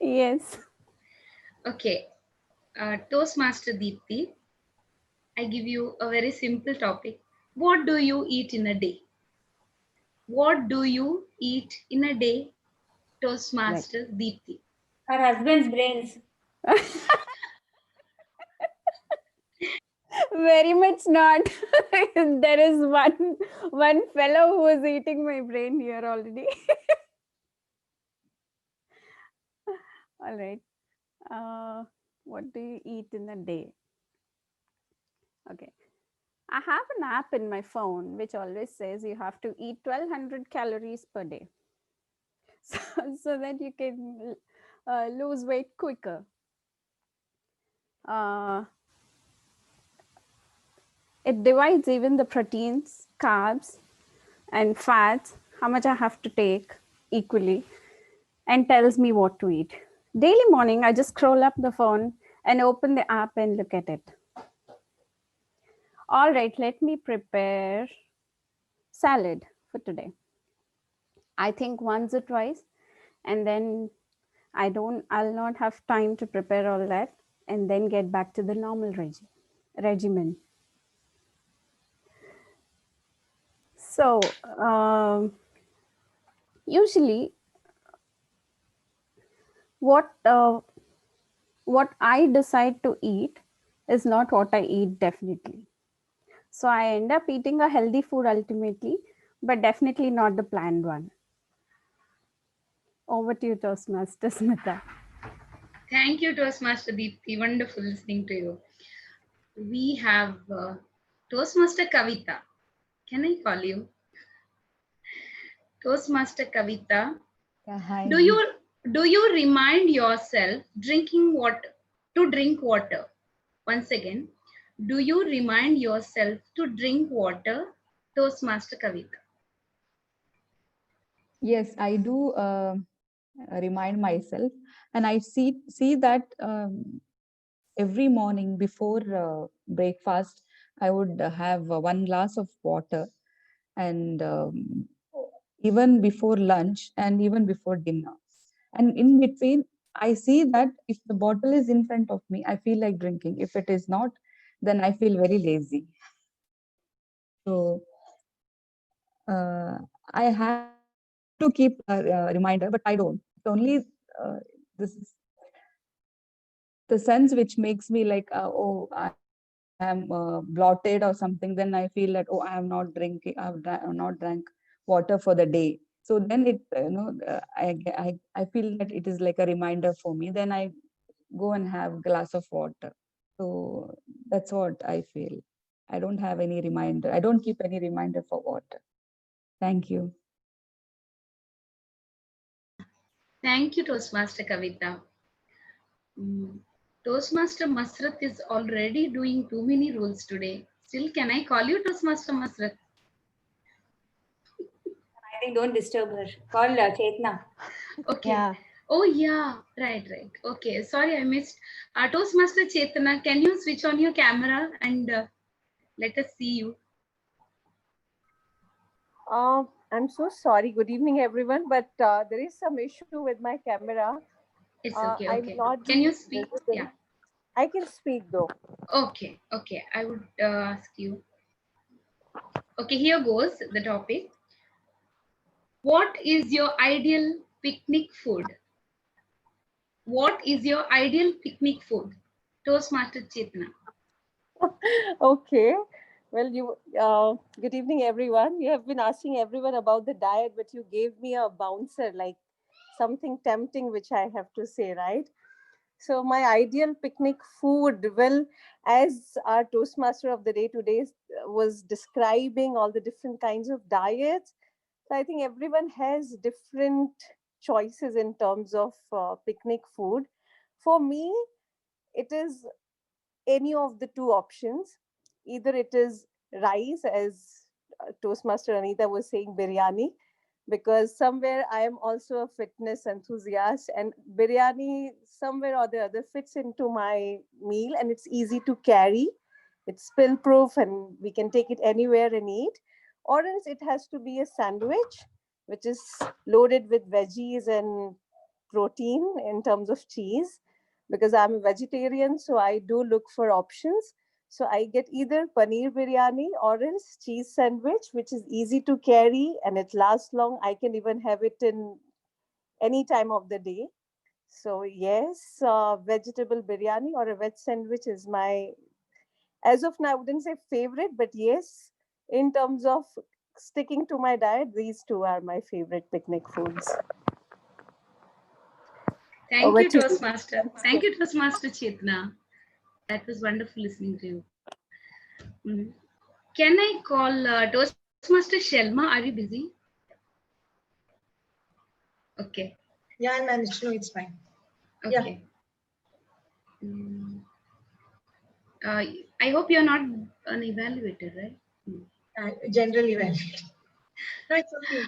Yes. Okay. Toastmaster Deepti, I give you a very simple topic. What do you eat in a day? What do you eat in a day, Toastmaster Deepti? Her husband's brains. Very much not. There is one fellow who is eating my brain here already. All right. What do you eat in a day? Okay. I have an app in my phone which always says you have to eat 1200 calories per day so that you can lose weight quicker. It divides even the proteins, carbs, and fats, how much I have to take equally, and tells me what to eat. Daily morning, I just scroll up the phone and open the app and look at it. All right, let me prepare salad for today. I think once or twice, and then I'll not have time to prepare all that and then get back to the normal regimen. So usually what I decide to eat is not what I eat definitely. So I end up eating a healthy food ultimately, but definitely not the planned one. Over to you, Toastmaster Smita. Thank you, Toastmaster Deepti. Wonderful listening to you. We have Toastmaster Kavita. Can I call you? Toastmaster Kavita. Yeah, hi. Do you remind yourself to drink water? Once again, do you remind yourself to drink water, Toastmaster Kavita? Yes, I do remind myself, and I see that every morning before breakfast, I would have 1 glass of water, and even before lunch and even before dinner. And in between, I see that if the bottle is in front of me, I feel like drinking. If it is not, then I feel very lazy. So I have to keep a reminder, but I don't. It's only this the sense which makes me like, oh, I am bloated or something. Then I feel that, oh, I have not not drank water for the day. So then it, I feel that it is like a reminder for me. Then I go and have a glass of water. So that's what I feel. I don't have any reminder. I don't keep any reminder for water. Thank you. Thank you, Toastmaster Kavita. Toastmaster Masrat is already doing too many roles today. Still, can I call you Toastmaster Masrat? I think don't disturb her. Call Chetna. Okay. Yeah. Oh, yeah. Right. Okay. Sorry, I missed. Toastmaster Chetna, can you switch on your camera and let us see you? I'm so sorry. Good evening, everyone. But there is some issue with my camera. It's okay. I'm Okay. not Can you speak? visible. Yeah. I can speak though. Okay. I would ask you. Okay, here goes the topic. What is your ideal picnic food? What is your ideal picnic food? Toastmaster Chetna. Okay. Well, good evening, everyone. You have been asking everyone about the diet, but you gave me a bouncer, like something tempting, which I have to say, right? So my ideal picnic food, well, as our Toastmaster of the day today was describing all the different kinds of diets, so I think everyone has different choices in terms of picnic food. For me, it is any of the two options. Either it is rice, as Toastmaster Anita was saying, biryani, because somewhere I am also a fitness enthusiast, and biryani somewhere or the other fits into my meal, and it's easy to carry. It's spill proof, and we can take it anywhere and eat. Or else it has to be a sandwich, which is loaded with veggies and protein in terms of cheese, because I'm a vegetarian, so I do look for options. So I get either paneer biryani or else cheese sandwich, which is easy to carry and it lasts long. I can even have it in any time of the day. So yes, vegetable biryani or a veg sandwich is my, as of now, I wouldn't say favorite, but yes, in terms of sticking to my diet, these two are my favorite picnic foods. Thank Over you, to you. Toastmaster. Thank you, Toastmaster Chetna. That was wonderful listening to you. Can I call Toastmaster Shelma? Are you busy? Okay. Yeah, I'll manage. No, it's fine. Okay. I hope you're not an evaluator, right? General evaluator. No, it's okay.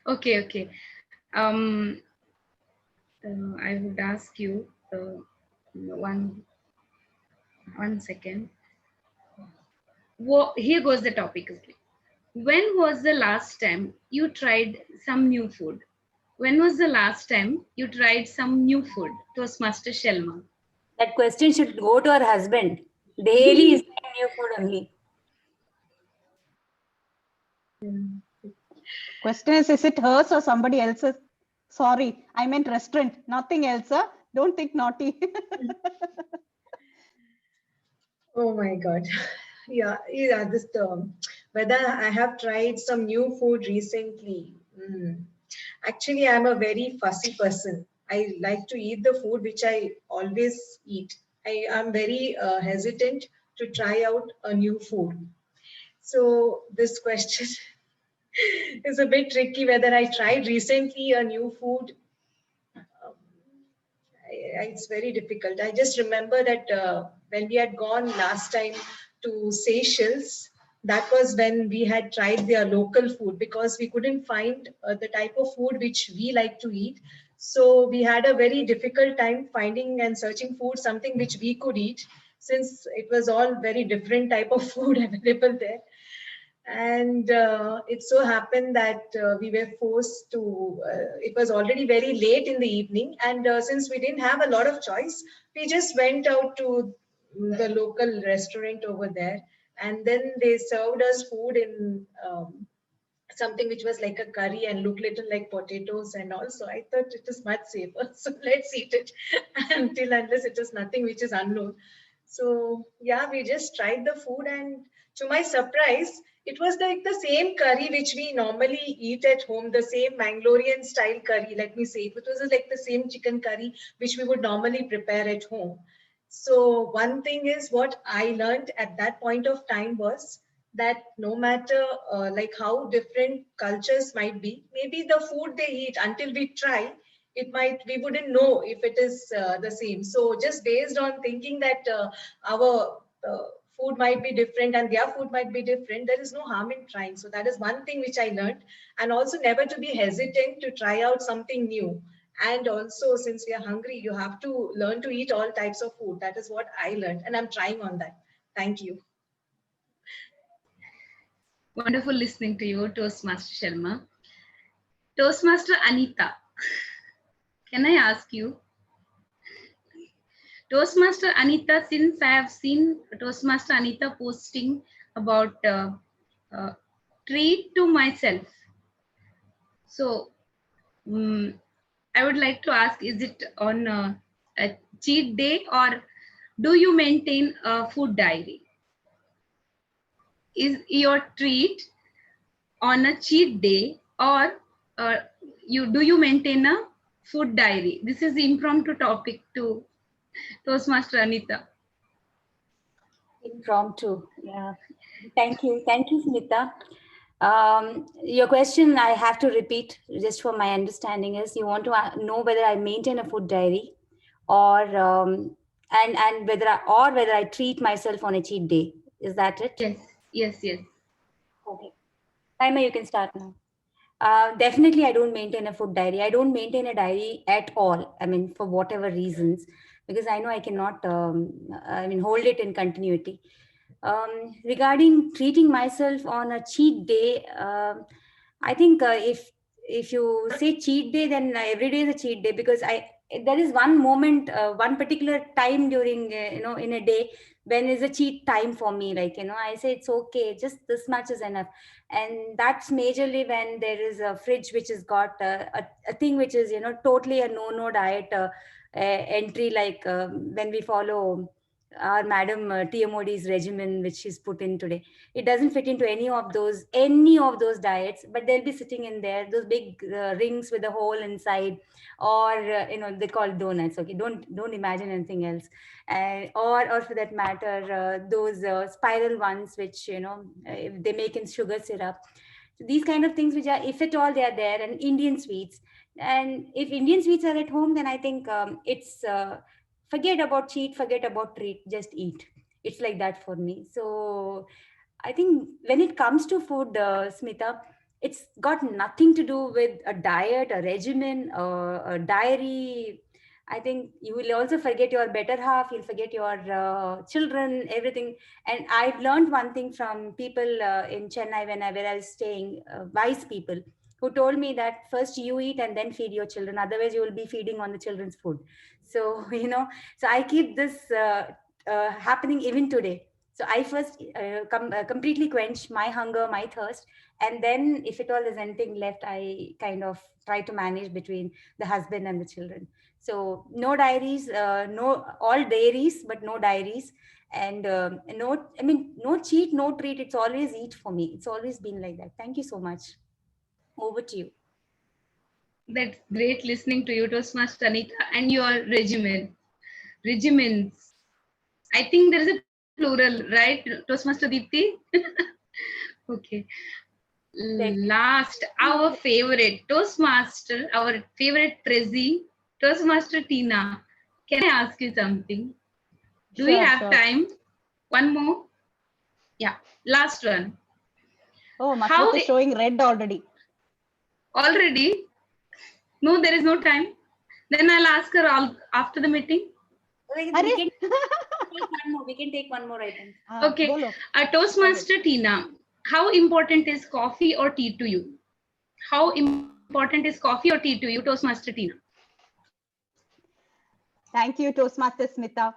Okay. Okay. I would ask you one second. Here goes the topic. Okay. When was the last time you tried some new food? When was the last time you tried some new food? Toastmaster Shelma. That question should go to her husband. Daily is new food only. Question is it hers or somebody else's? Sorry, I meant restaurant, nothing else. Huh? Don't think naughty. Oh my God. Yeah, this term. Whether I have tried some new food recently. Actually, I'm a very fussy person. I like to eat the food which I always eat. I am very hesitant to try out a new food. So this question is a bit tricky, whether I tried recently a new food. It's very difficult. I just remember that when we had gone last time to Seychelles, that was when we had tried their local food, because we couldn't find the type of food which we like to eat. So we had a very difficult time finding and searching food, something which we could eat, since it was all very different type of food available there. And it so happened that we were forced to, it was already very late in the evening, and since we didn't have a lot of choice, we just went out to the local restaurant over there, and then they served us food in something which was like a curry and looked little like potatoes and all. So I thought it is much safer, so let's eat it until unless it is nothing which is unknown. So yeah, we just tried the food, and to my surprise, it was like the same curry which we normally eat at home, the same Mangalorean style curry, let me say. It was like the same chicken curry which we would normally prepare at home. So one thing is, what I learned at that point of time was that no matter like how different cultures might be, maybe the food they eat, until we try, we wouldn't know if it is the same. So just based on thinking that our food might be different and their food might be different, there is no harm in trying. So that is one thing which I learned. And also never to be hesitant to try out something new. And also, since we are hungry, you have to learn to eat all types of food. That is what I learned, and I'm trying on that. Thank you. Wonderful listening to you, Toastmaster Sharma. Toastmaster Anita, can I ask you? Toastmaster Anita, since I have seen Toastmaster Anita posting about treat to myself. So I would like to ask, is it on a cheat day, or do you maintain a food diary? is your treat on a cheat day, or do you maintain a food diary? This is the impromptu topic to Toastmaster Anita. Impromptu, yeah. Thank you, Smita. Your question, I have to repeat just for my understanding, is you want to know whether I maintain a food diary, or and whether I treat myself on a cheat day. Is that it? Yes. Okay. Timer, you can start now. Definitely, I don't maintain a food diary. I don't maintain a diary at all. I mean, for whatever reasons, because I know I cannot, hold it in continuity. Regarding treating myself on a cheat day, I think if you say cheat day, then every day is a cheat day, because there is one moment, one particular time during in a day when is a cheat time for me. Like, I say it's okay, just this much is enough, and that's majorly when there is a fridge which has got a thing which is totally a no diet entry, like when we follow our Madam Tia Modi's regimen which she's put in today. It doesn't fit into any of those diets, but they'll be sitting in there, those big rings with a hole inside, or they call donuts. Okay, don't imagine anything else. Or for that matter, those spiral ones which they make in sugar syrup. So these kind of things which are, if at all they are there, and Indian sweets. And if Indian sweets are at home, then I think it's forget about cheat, forget about treat, just eat. It's like that for me. So I think when it comes to food, Smita, it's got nothing to do with a diet, a regimen, a diary. I think you will also forget your better half, you'll forget your children, everything. And I've learned one thing from people in Chennai where I was staying, wise people, who told me that first you eat and then feed your children. Otherwise, you will be feeding on the children's food. So, so I keep this happening even today. So I first completely quench my hunger, my thirst. And then if at all there's anything left, I kind of try to manage between the husband and the children. So no diaries, all dairies, but no diaries. And no cheat, no treat. It's always eat for me. It's always been like that. Thank you so much. Over to you. That's great listening to you, Toastmaster Anita, and your regimens. I think there is a plural, right, Toastmaster Deepti? Okay. Last, our favorite Toastmaster, our favorite Prezi, Toastmaster Tina. Can I ask you something? Do we have time? One more? Yeah, last one. Oh, Masrut is showing red already. Already? No, there is no time. Then I'll ask her all after the meeting. We can take one more item. Okay. Toastmaster Tina, how important is coffee or tea to you? How important is coffee or tea to you, Toastmaster Tina? Thank you, Toastmaster Smita.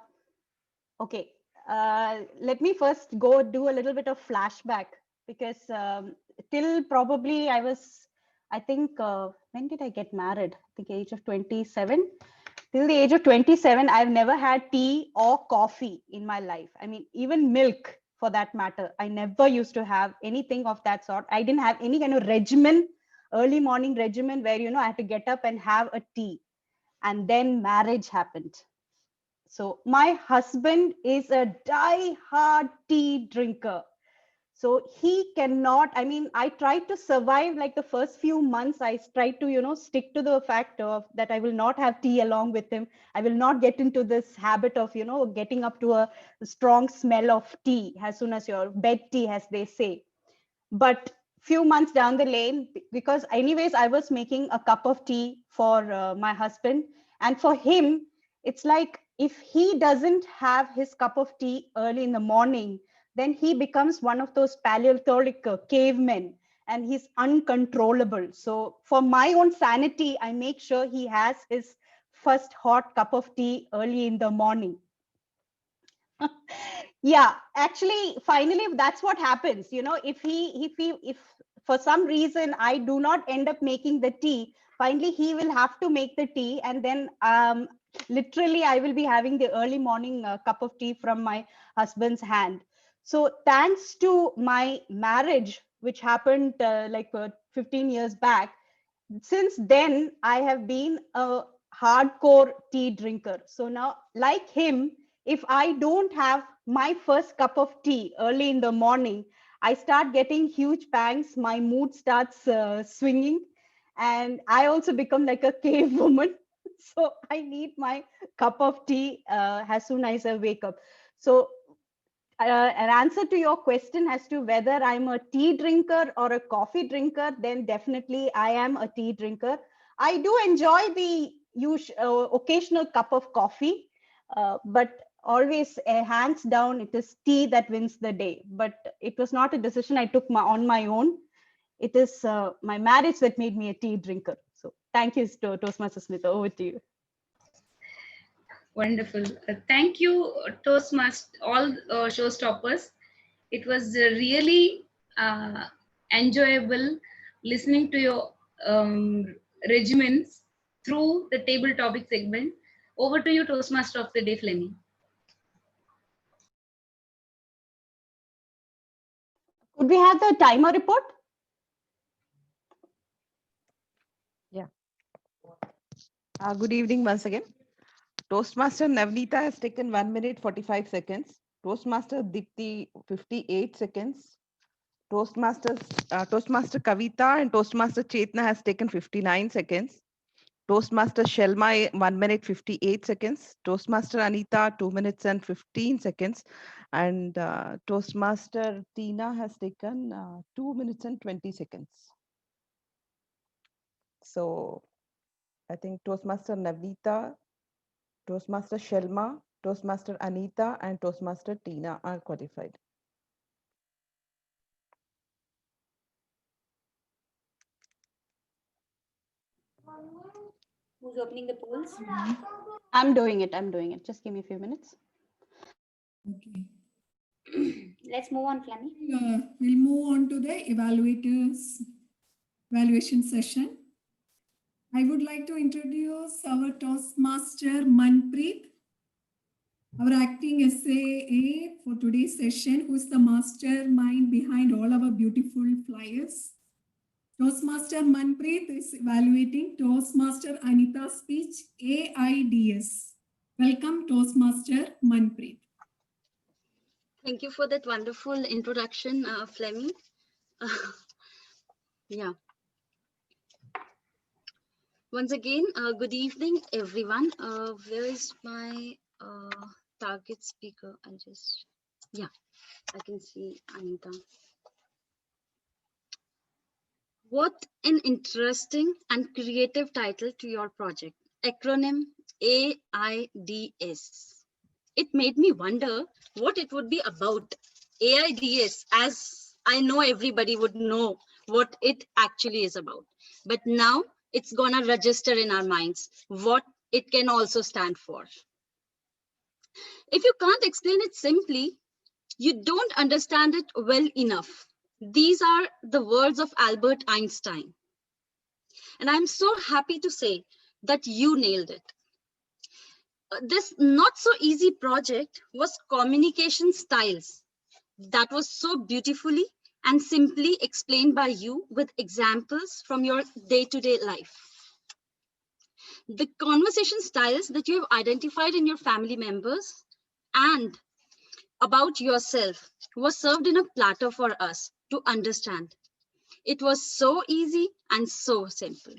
Okay, let me first go do a little bit of flashback, because till probably I think, when did I get married? I think age of 27. Till the age of 27, I've never had tea or coffee in my life. I mean, even milk for that matter. I never used to have anything of that sort. I didn't have any kind of regimen, early morning regimen where, I had to get up and have a tea. And then marriage happened. So my husband is a die-hard tea drinker. So he cannot, I tried to survive like the first few months. I tried to, stick to the fact of that I will not have tea along with him. I will not get into this habit of, getting up to a strong smell of tea as soon as your bed tea, as they say. But few months down the lane, because anyways, I was making a cup of tea for my husband. And for him, it's like, if he doesn't have his cup of tea early in the morning, then he becomes one of those Paleolithic cavemen, and he's uncontrollable. So for my own sanity, I make sure he has his first hot cup of tea early in the morning. Yeah, actually, finally, that's what happens. If for some reason I do not end up making the tea, finally he will have to make the tea, and then literally I will be having the early morning cup of tea from my husband's hand. So thanks to my marriage, which happened 15 years back, since then I have been a hardcore tea drinker. So now, like him, if I don't have my first cup of tea early in the morning, I start getting huge pangs. My mood starts swinging, and I also become like a cave woman. So I need my cup of tea as soon as I wake up. So an answer to your question as to whether I'm a tea drinker or a coffee drinker, then definitely I am a tea drinker. I do enjoy the occasional cup of coffee, but always hands down, it is tea that wins the day. But it was not a decision I took on my own. It is my marriage that made me a tea drinker. So thank you, Toastmaster Smita. Over to you. Wonderful. Thank you, Toastmasters, all showstoppers. It was really enjoyable listening to your regimens through the table topic segment. Over to you, Toastmaster of the Day, Fleming. Could we have the timer report? Yeah. Good evening once again. Toastmaster Navneeta has taken 1 minute 45 seconds. Toastmaster Dipti 58 seconds. Toastmaster Kavita and Toastmaster Chetna has taken 59 seconds. Toastmaster Shelma 1 minute 58 seconds. Toastmaster Anita 2 minutes and 15 seconds. And Toastmaster Tina has taken 2 minutes and 20 seconds. So I think Toastmaster Navneeta, Toastmaster Shelma, Toastmaster Anita, and Toastmaster Tina are qualified. Who's opening the polls? I'm doing it. Just give me a few minutes. Okay. Let's move on, Flemmy. We'll move on to the evaluation session. I would like to introduce our Toastmaster Manpreet, our acting SAA for today's session, who is the mastermind behind all our beautiful flyers. Toastmaster Manpreet is evaluating Toastmaster Anita's speech AIDS. Welcome, Toastmaster Manpreet. Thank you for that wonderful introduction, Flemmy. Yeah. Once again, good evening, everyone. Where is my target speaker? I can see Anita. What an interesting and creative title to your project. Acronym AIDS. It made me wonder what it would be about. AIDS, as I know everybody would know what it actually is about. But now it's gonna register in our minds what it can also stand for. If you can't explain it simply, you don't understand it well enough. These are the words of Albert Einstein. And I'm so happy to say that you nailed it. This not so easy project was communication styles. That was so beautifully and simply explained by you with examples from your day-to-day life. The conversation styles that you have identified in your family members and about yourself was served in a platter for us to understand. It was so easy and so simple.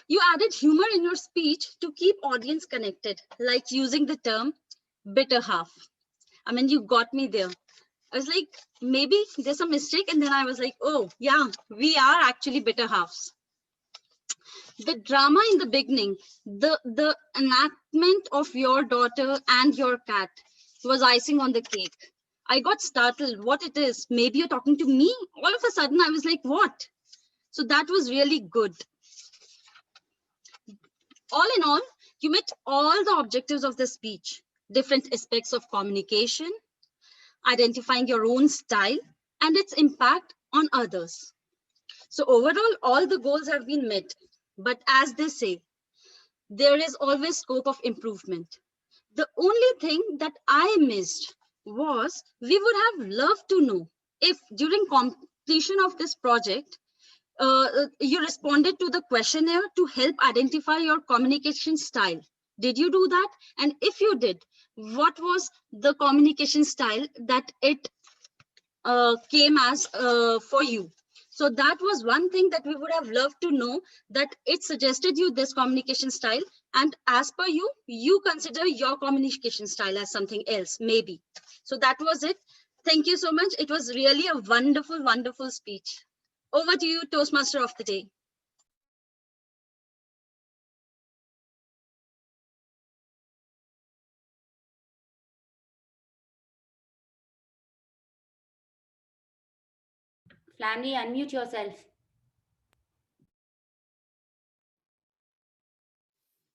You added humor in your speech to keep audience connected, like using the term bitter half. I mean, you got me there. I was like, maybe there's a mistake. And then I was like, oh, yeah, we are actually bitter halves. The drama in the beginning, the enactment of your daughter and your cat was icing on the cake. I got startled. What it is? Maybe you're talking to me? All of a sudden, I was like, what? So that was really good. All in all, you met all the objectives of the speech, different aspects of communication, identifying your own style and its impact on others. So overall, all the goals have been met. But as they say, there is always scope of improvement. The only thing that I missed was we would have loved to know if during completion of this project, you responded to the questionnaire to help identify your communication style. Did you do that? And if you did, what was the communication style that it came as for you? So that was one thing that we would have loved to know, that it suggested you this communication style, and as per you, you consider your communication style as something else, maybe. So that was it. Thank you so much. It was really a wonderful, wonderful speech. Over to you, Toastmaster of the day. Flannery, unmute yourself.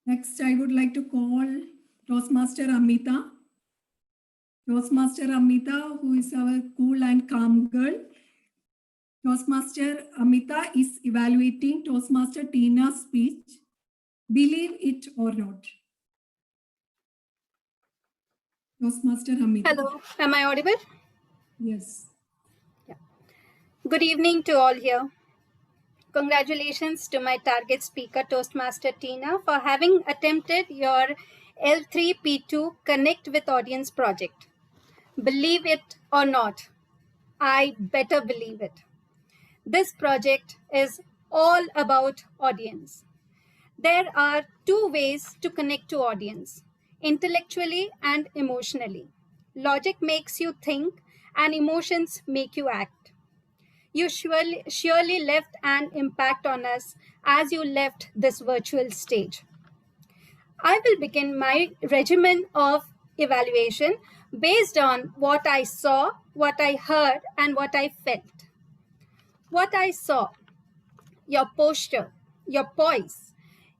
Next, I would like to call Toastmaster Amita. Toastmaster Amita, who is our cool and calm girl. Toastmaster Amita is evaluating Toastmaster Tina's speech. Believe it or not. Toastmaster Amita. Hello, am I audible? Yes. Good evening to all here. Congratulations to my target speaker, Toastmaster Tina, for having attempted your L3P2 Connect with Audience project. Believe it or not, I better believe it. This project is all about audience. There are two ways to connect to audience, intellectually and emotionally. Logic makes you think and emotions make you act. You surely left an impact on us as you left this virtual stage. I will begin my regimen of evaluation based on what I saw, what I heard, and what I felt. What I saw, your posture, your poise.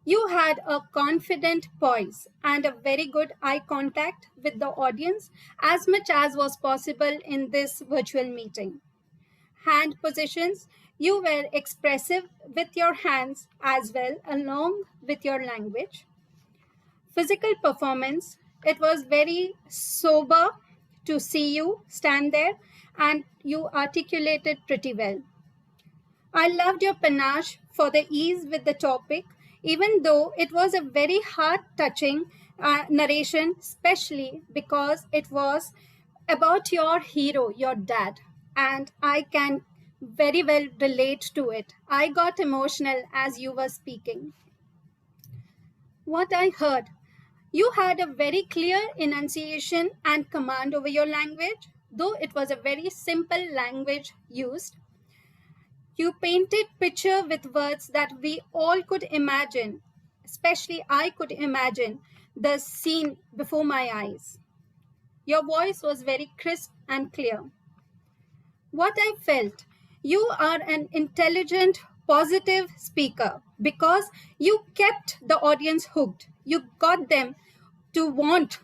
You had a confident poise and a very good eye contact with the audience, as much as was possible in this virtual meeting. Hand positions, you were expressive with your hands as well, along with your language. Physical performance, it was very sober to see you stand there, and you articulated pretty well. I loved your panache for the ease with the topic, even though it was a very heart-touching narration, especially because it was about your hero, your dad, and I can very well relate to it. I got emotional as you were speaking. What I heard, you had a very clear enunciation and command over your language, though it was a very simple language used. You painted picture with words that we all could imagine, especially I could imagine the scene before my eyes. Your voice was very crisp and clear. What I felt, you are an intelligent, positive speaker because you kept the audience hooked. You got them to want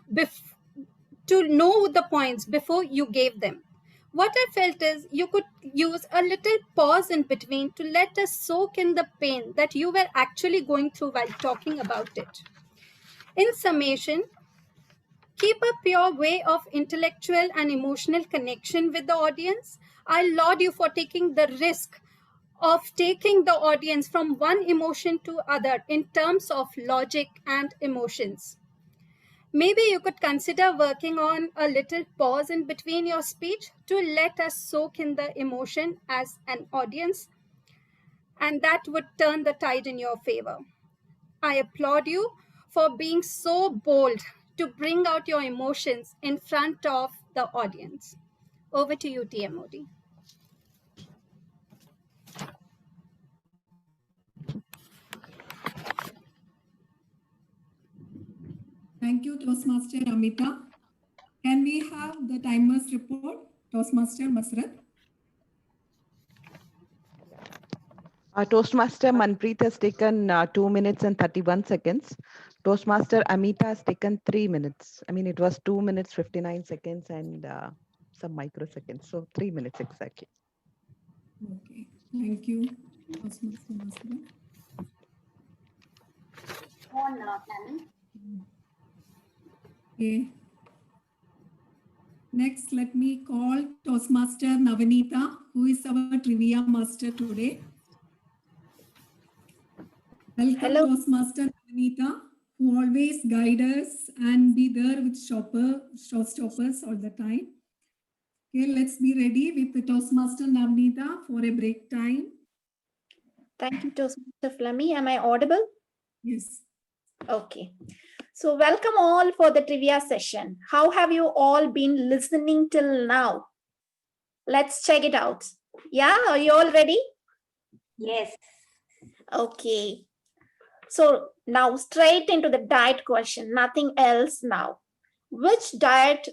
to know the points before you gave them. What I felt is you could use a little pause in between to let us soak in the pain that you were actually going through while talking about it. In summation, keep up your way of intellectual and emotional connection with the audience. I laud you for taking the risk of taking the audience from one emotion to other in terms of logic and emotions. Maybe you could consider working on a little pause in between your speech to let us soak in the emotion as an audience, and that would turn the tide in your favor. I applaud you for being so bold to bring out your emotions in front of the audience. Over to you, TMOD. Thank you, Toastmaster Amita. Can we have the timers report? Toastmaster Masrat. Toastmaster Manpreet has taken 2 minutes and 31 seconds. Toastmaster Amita has taken 3 minutes. I mean, it was 2 minutes, 59 seconds and some microseconds. So 3 minutes exactly. Okay, thank you, Toastmaster Masrat. On planning. Okay. Next, let me call Toastmaster Navanita, who is our trivia master today. Welcome, Hello. Toastmaster Navanita, who always guide us and be there with showstoppers all the time. Okay, let's be ready with the Toastmaster Navanita for a break time. Thank you, Toastmaster Flemmy. Am I audible? Yes. Okay. So welcome all for the trivia session. How have you all been listening till now? Let's check it out. Yeah, are you all ready? Yes. Okay. So now straight into the diet question, nothing else now. Which diet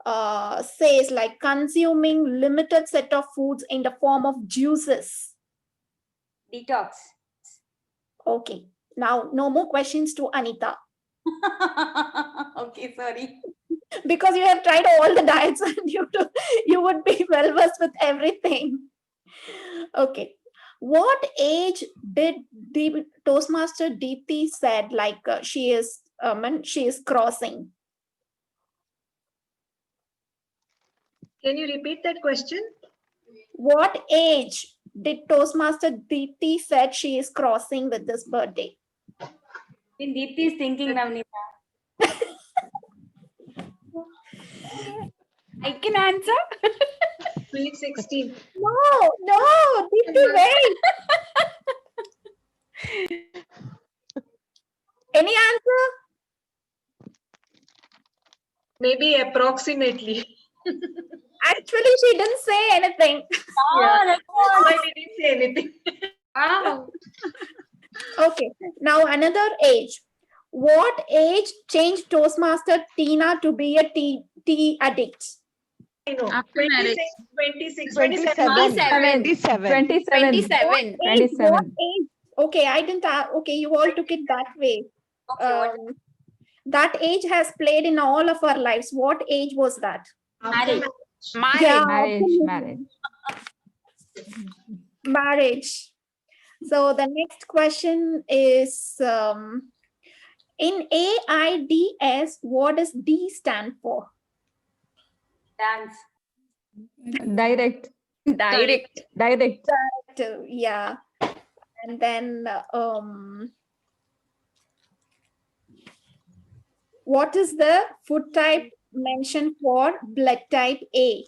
says like consuming limited set of foods in the form of juices? Detox. Okay. Now no more questions to Anita. Okay, sorry. Because you have tried all the diets and you would be well versed with everything. Okay. What age did the Toastmaster Deepthi said like she is crossing? Can you repeat that question? What age did Toastmaster Deepthi said she is crossing with this birthday? In Deepthi is thinking, Navnita. I can answer. Sweet 16. No, Deepthi, wait. Any answer? Maybe approximately. Actually, she didn't say anything. Yeah, that's why we didn't say anything. Wow. Okay, now another age. What age changed Toastmaster Tina to be a tea addict? I know. After marriage. 26, 27. 27. What age? Okay, I didn't. Okay, you all took it that way. Okay, That age has played in all of our lives. What age was that? marriage. Marriage. So the next question is in AIDS, what does D stand for? Dance. Direct. Yeah. And then what is the food type mentioned for blood type A?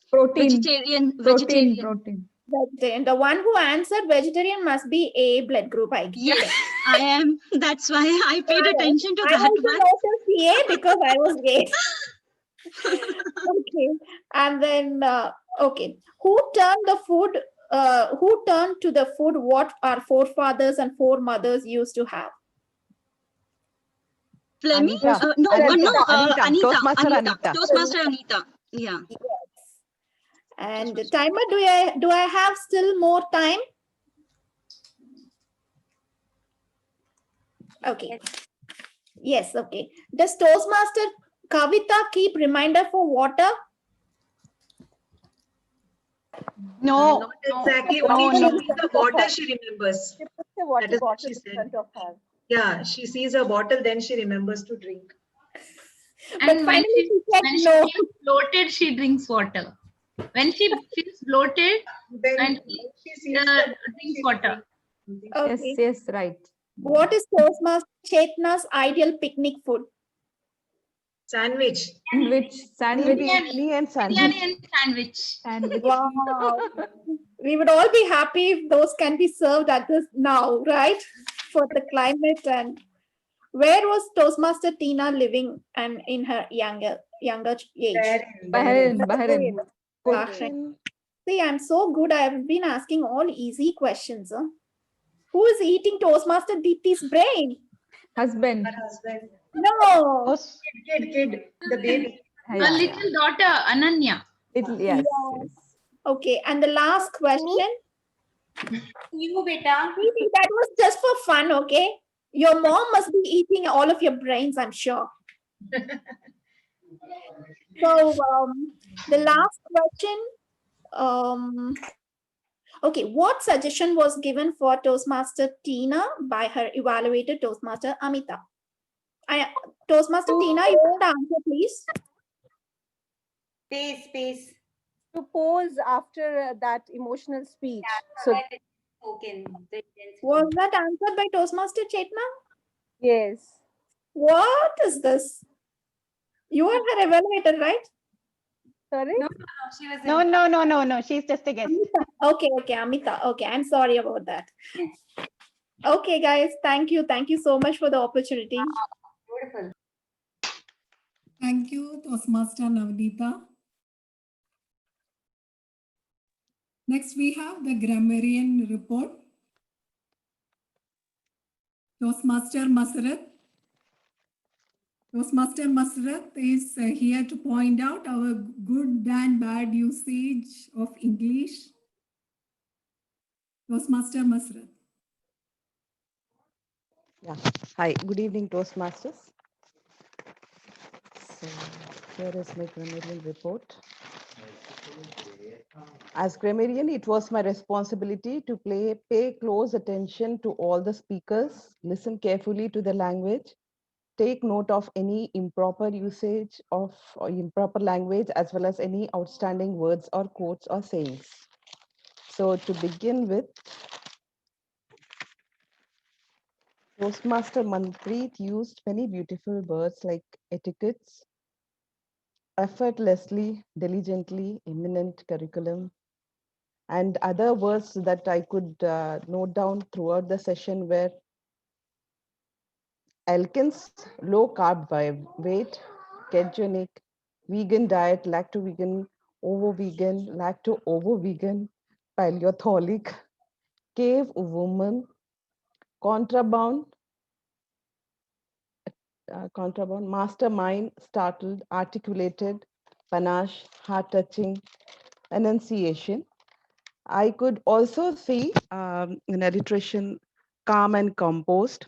Protein. Vegetarian. The one who answered vegetarian must be A blood group, I guess. Yes, I am. That's why I paid attention to I that also one. noticed A because I was gay. Okay. And then, okay. Who turned to the food what our forefathers and foremothers used to have? Fleming? Anita. Anita. Toastmaster Anita. Yeah. Yes. And the timer, do I have still more time? Okay. Yes, okay. Does Toastmaster Kavita keep reminder for water? No. Not exactly. Only No. she sees the water, she remembers. She puts the water That is what bottle she in said. front of her. Yeah, she sees a bottle, then she remembers to drink. But And finally she said when she no. feels bloated, she drinks water. When she feels bloated, Then and she sees the drinks water. Okay. Yes, right. What is Toastmaster Chetna's ideal picnic food? Sandwich. Sandwich. Biryani and sandwich. Wow. We would all be happy if those can be served at this now, right? For the climate. And where was Toastmaster Tina living and in her younger age? Bahrain. Bahrain. See, I'm so good. I've been asking all easy questions. Huh? Who is eating Toastmaster Deepti's brain? Husband. Her husband. No. Kid, the baby. A little daughter, Ananya. Yes. Okay, and the last question. You, beta. That was just for fun, okay? Your mom must be eating all of your brains, I'm sure. So the last question. Okay, what suggestion was given for Toastmaster Tina by her evaluator Toastmaster Amita? Toastmaster Tina, you want to answer, please? Space. To pause after that emotional speech. So Spoken. Was that answered by Toastmaster Chetna? yes. What is this? You are her evaluator, right? Sorry? She was No. She's just a guest. Okay, Amita. Okay, I'm sorry about that. Okay, guys, thank you. Thank you so much for the opportunity. beautiful. Thank you, Toastmaster Navneeta. Next, we have the grammarian report. Toastmaster Masrat. Toastmaster Masrat is here to point out our good and bad usage of English. Toastmaster Masrat. Yeah. Hi, good evening, Toastmasters. So here is my grammarian report. As grammarian, it was my responsibility to pay close attention to all the speakers, listen carefully to the language, take note of any improper usage of or improper language, as well as any outstanding words or quotes or sayings. So to begin with, Toastmaster Manpreet used many beautiful words like etiquettes, effortlessly, diligently, eminent curriculum, and other words that I could note down throughout the session were Elkins, low carb weight, ketogenic, vegan diet, lacto-vegan, ovo-vegan, lacto-ovo-vegan, paleotholic, cave woman, contraband, mastermind, startled, articulated, panache, heart-touching, enunciation. I could also see in alliteration, calm and composed.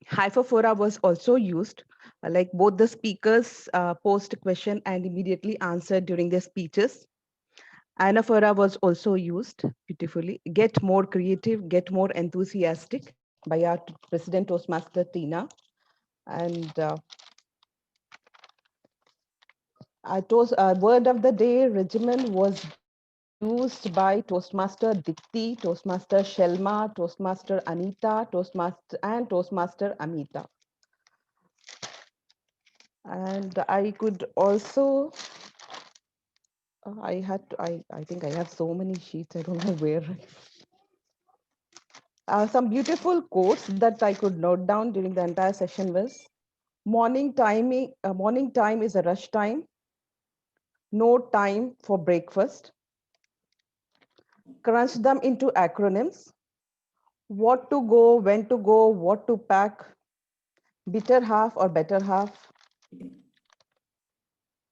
Hyperphora was also used, like both the speakers posed a question and immediately answered during their speeches. Anaphora was also used beautifully. Get more creative, get more enthusiastic by our President Toastmaster Tina. And word of the day regimen was used by Toastmaster Dikti, Toastmaster Shelma, Toastmaster Anita, Toastmaster Amita. And I could also, I think I have so many sheets, I don't know where. Some beautiful quotes that I could note down during the entire session was, morning time is a rush time, no time for breakfast. Crunch them into acronyms. What to go, when to go, what to pack, bitter half or better half.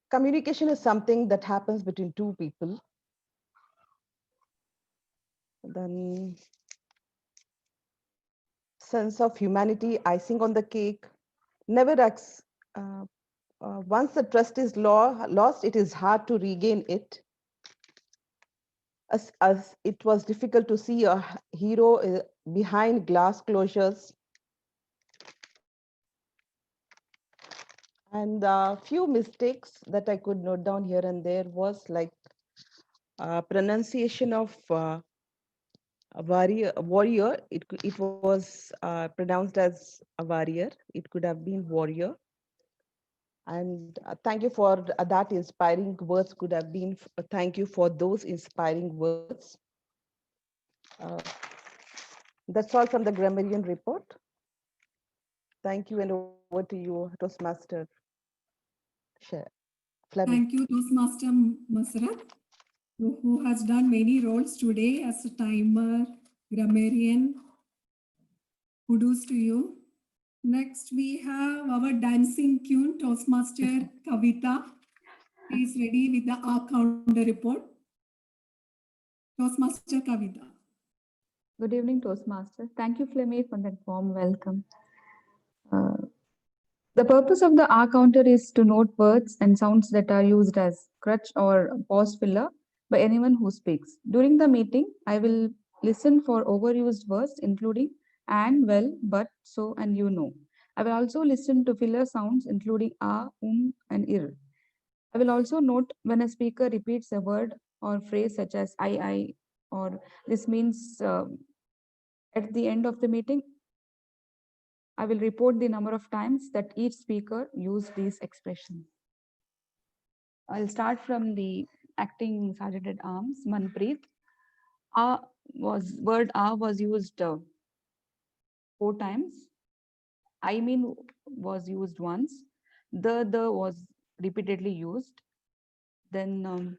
Communication is something that happens between two people. Then sense of humanity, icing on the cake, never once the trust is lost, it is hard to regain it. As it was difficult to see a hero behind glass closures. And a few mistakes that I could note down here and there was like pronunciation of warrior. It was pronounced as a warrior. It could have been warrior. And thank you for that inspiring words could have been, thank you for those inspiring words. That's all from the grammarian report. Thank you, and over to you, Toastmaster Fleming. Thank you, Toastmaster Masrat, who has done many roles today as a timer, grammarian. Kudos to you. Next, we have our dancing queen, Toastmaster Kavita. She is ready with the R-counter report. Toastmaster Kavita. Good evening, Toastmasters. Thank you, Flemmy, for that warm welcome. The purpose of the R counter is to note words and sounds that are used as crutch or pause filler by anyone who speaks. During the meeting, I will listen for overused words, including and, well, but, so, and you know. I will also listen to filler sounds, including a, and ir. I will also note when a speaker repeats a word or phrase such as I, or this means at the end of the meeting, I will report the number of times that each speaker used these expressions. I'll start from the acting Sergeant at Arms, Manpreet. Word A was used 4 times. I mean was used once. The was repeatedly used. Then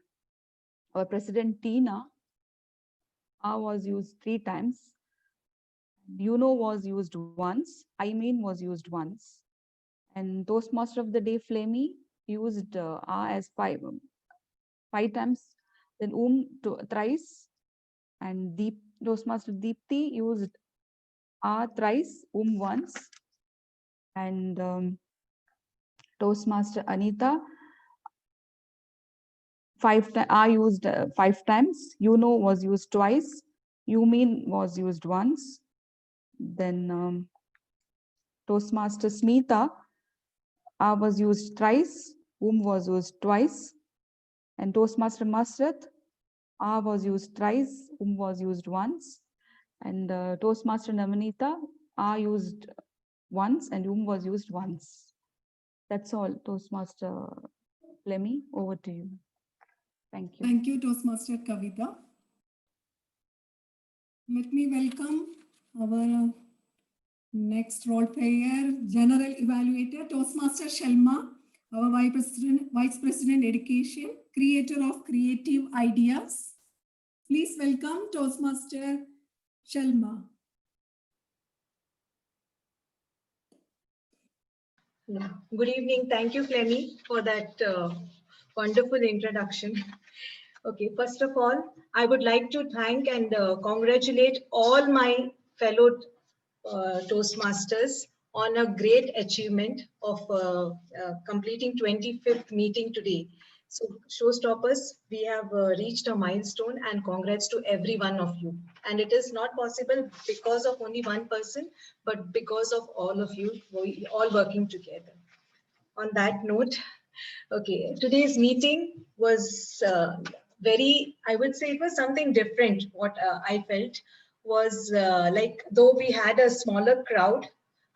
our President Tina was used 3 times. You know was used once. I mean was used once. And Toastmaster of the Day Flamey used as 5 times. Then thrice. And Toastmaster Deepthi used thrice, once. And Toastmaster Anita, 5 times. I used 5 times. You know was used twice. You mean was used once. Then Toastmaster Smita was used thrice. Was used twice. And Toastmaster Masrat, was used thrice. Was used once. And Toastmaster Namanita, used once, and was used once. That's all, Toastmaster Flemmy, over to you. Thank you. Thank you, Toastmaster Kavita. Let me welcome our next role player, General Evaluator, Toastmaster Shelma, our Vice President Education, creator of creative ideas. Please welcome Toastmaster Shelma. Yeah. Good evening. Thank you, Flemmy, for that wonderful introduction. Okay, first of all, I would like to thank and congratulate all my fellow Toastmasters on a great achievement of completing 25th meeting today. So showstoppers, we have reached a milestone, and congrats to every one of you. And it is not possible because of only one person, but because of all of you, all working together. On that note, okay, today's meeting was very, I would say it was something different. What I felt was like, though we had a smaller crowd,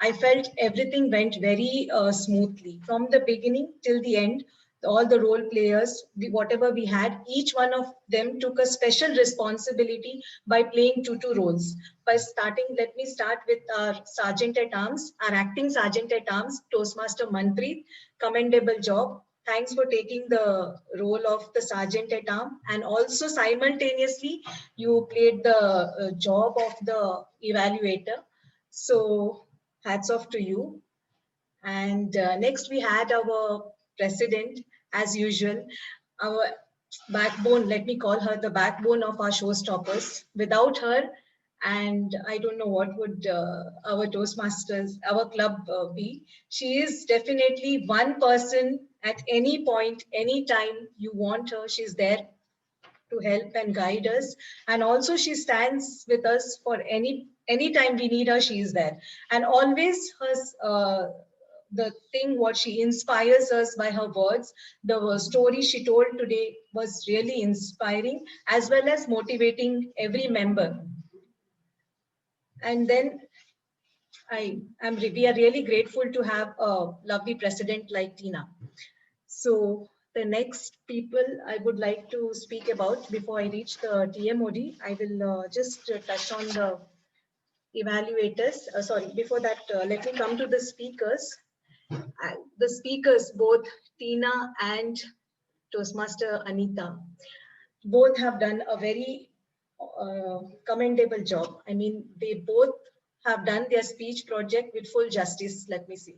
I felt everything went very smoothly from the beginning till the end. All the role players, whatever we had, each one of them took a special responsibility by playing two roles. By starting, let me start with our Sergeant at Arms, our acting Sergeant at Arms, Toastmaster Manpreet. Commendable job. Thanks for taking the role of the Sergeant at Arms, and also simultaneously you played the job of the evaluator. So hats off to you. And next we had our President, as usual, our backbone, let me call her the backbone of our showstoppers. Without her, and I don't know what would our Toastmasters, our club be. She is definitely one person at any point, any time you want her, she's there to help and guide us. And also she stands with us for any time we need her, she is there. And always her, the thing what she inspires us by her words, the story she told today was really inspiring, as well as motivating every member. And then we are really grateful to have a lovely president like Tina. So the next people I would like to speak about before I reach the TMOD, I will just touch on the evaluators. Sorry, before that, let me come to the speakers. The speakers, both Tina and Toastmaster Anita, both have done a very commendable job. I mean, they both have done their speech project with full justice, let me see.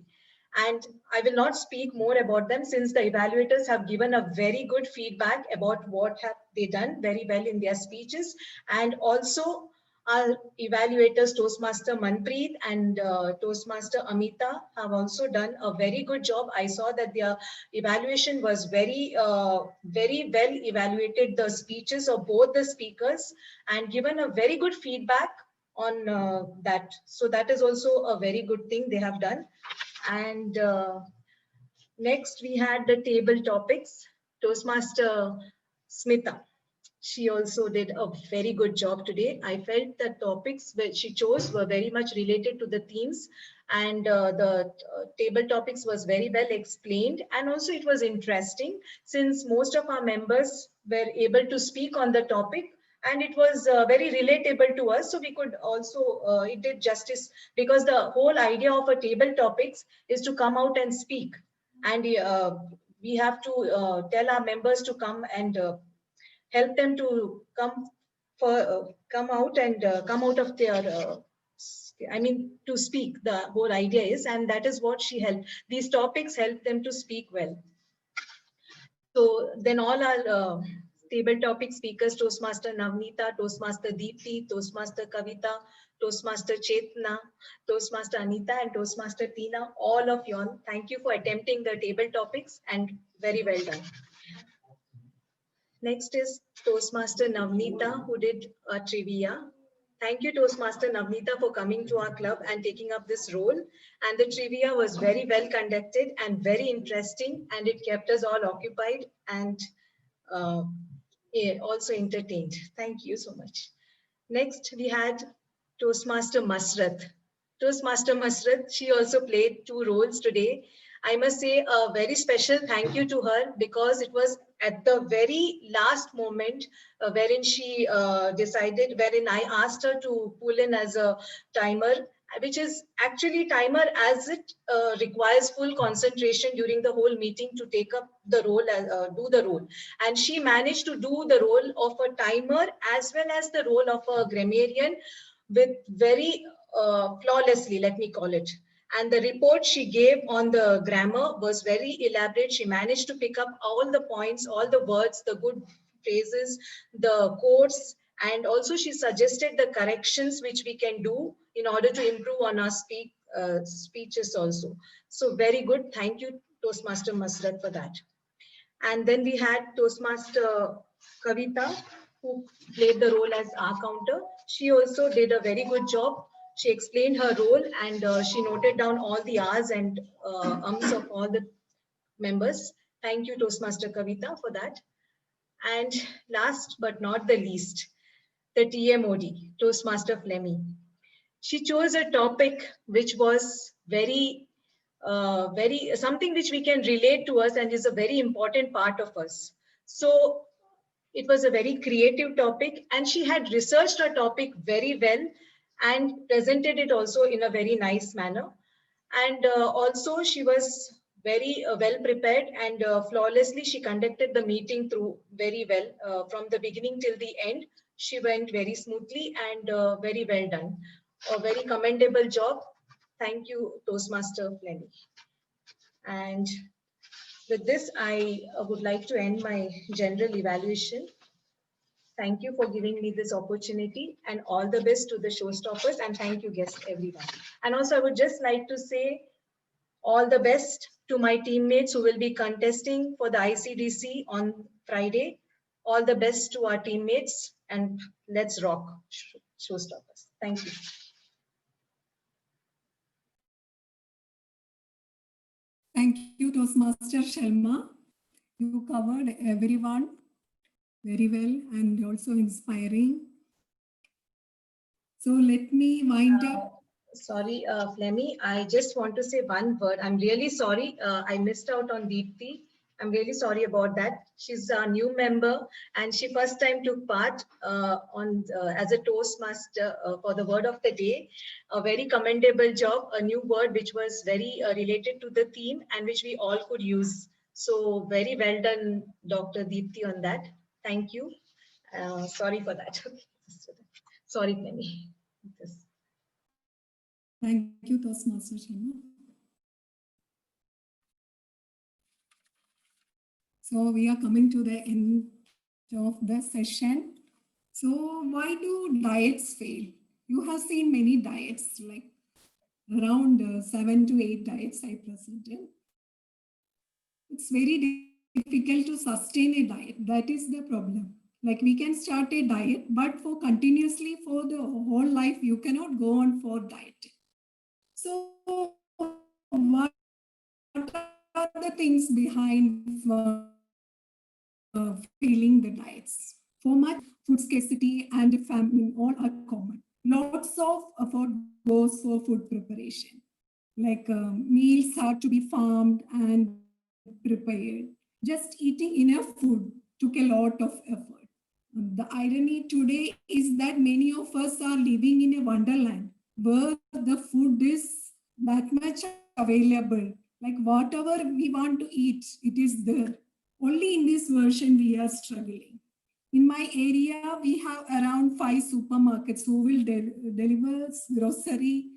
And I will not speak more about them, since the evaluators have given a very good feedback about what have they done very well in their speeches. And also our evaluators, Toastmaster Manpreet and Toastmaster Amita, have also done a very good job. I saw that their evaluation was very well evaluated the speeches of both the speakers and given a very good feedback on that. So that is also a very good thing they have done. And next we had the table topics. Toastmaster Smita, she also did a very good job today. I felt the topics that she chose were very much related to the themes, and the table topics was very well explained, and also it was interesting since most of our members were able to speak on the topic, and it was very relatable to us. So we could also, it did justice, because the whole idea of a table topics is to come out and speak, and we have to tell our members to come and help them to come out and come out of their I mean to speak. The whole idea is, and that is what she helped. These topics help them to speak well. So then all our table topic speakers, Toastmaster Navneeta, Toastmaster Deepti, Toastmaster Kavita, Toastmaster Chetna, Toastmaster Anita, and Toastmaster Tina, all of you all, thank you for attempting the table topics, and very well done. Next is Toastmaster Navneeta, who did a trivia. Thank you, Toastmaster Navneeta, for coming to our club and taking up this role. And the trivia was very well conducted and very interesting, and it kept us all occupied and also entertained. Thank you so much. Next, we had Toastmaster Masrat. Toastmaster Masrat, she also played 2 roles today. I must say a very special thank you to her, because it was at the very last moment wherein she decided, wherein I asked her to pull in as a timer, which is actually timer as it requires full concentration during the whole meeting to take up the role, do the role. And she managed to do the role of a timer as well as the role of a grammarian with very flawlessly, let me call it. And the report she gave on the grammar was very elaborate. She managed to pick up all the points, all the words, the good phrases, the quotes, and also she suggested the corrections which we can do in order to improve on our speeches also. So very good. Thank you, Toastmaster Masrat, for that. And then we had Toastmaster Kavita, who played the role as our counter. She also did a very good job. She explained her role, and she noted down all the R's and ums of all the members. Thank you, Toastmaster Kavita, for that. And last but not the least, the TMOD, Toastmaster Fleming. She chose a topic which was very something which we can relate to us and is a very important part of us. So it was a very creative topic, and she had researched her topic very well and presented it also in a very nice manner. And also she was very well prepared, and flawlessly she conducted the meeting through very well from the beginning till the end. She went very smoothly and very well done. A very commendable job. Thank you, Toastmaster Fleming. And with this, I would like to end my general evaluation. Thank you for giving me this opportunity, and all the best to the showstoppers, and thank you, guests, everyone. And also I would just like to say all the best to my teammates who will be contesting for the ICDC on Friday. All the best to our teammates, and let's rock, showstoppers. Thank you. Thank you, Toastmaster Sharma. You covered everyone very well and also inspiring. So let me wind up. Sorry, Flemmy, I just want to say one word. I'm really sorry. I missed out on Deepti. I'm really sorry about that. She's a new member, and she first time took part as a Toastmaster for the word of the day. A very commendable job, a new word which was very related to the theme and which we all could use. So very well done, Dr. Deepti, on that. Thank you. Sorry for that. Sorry, Flemmy. Thank you, Toastmaster Sharma. So we are coming to the end of the session. So why do diets fail? You have seen many diets, like around 7 to 8 diets I presented. It's very difficult to sustain a diet. That is the problem. Like we can start a diet, but for continuously for the whole life, you cannot go on for diet. So what are the things behind failing the diets? For much, food scarcity and famine all are common. Lots of effort goes for food preparation. Like meals have to be farmed and prepared. Just eating enough food took a lot of effort. The irony today is that many of us are living in a wonderland where the food is that much available. Like whatever we want to eat, it is there. Only in this version we are struggling. In my area, we have around 5 supermarkets who will deliver grocery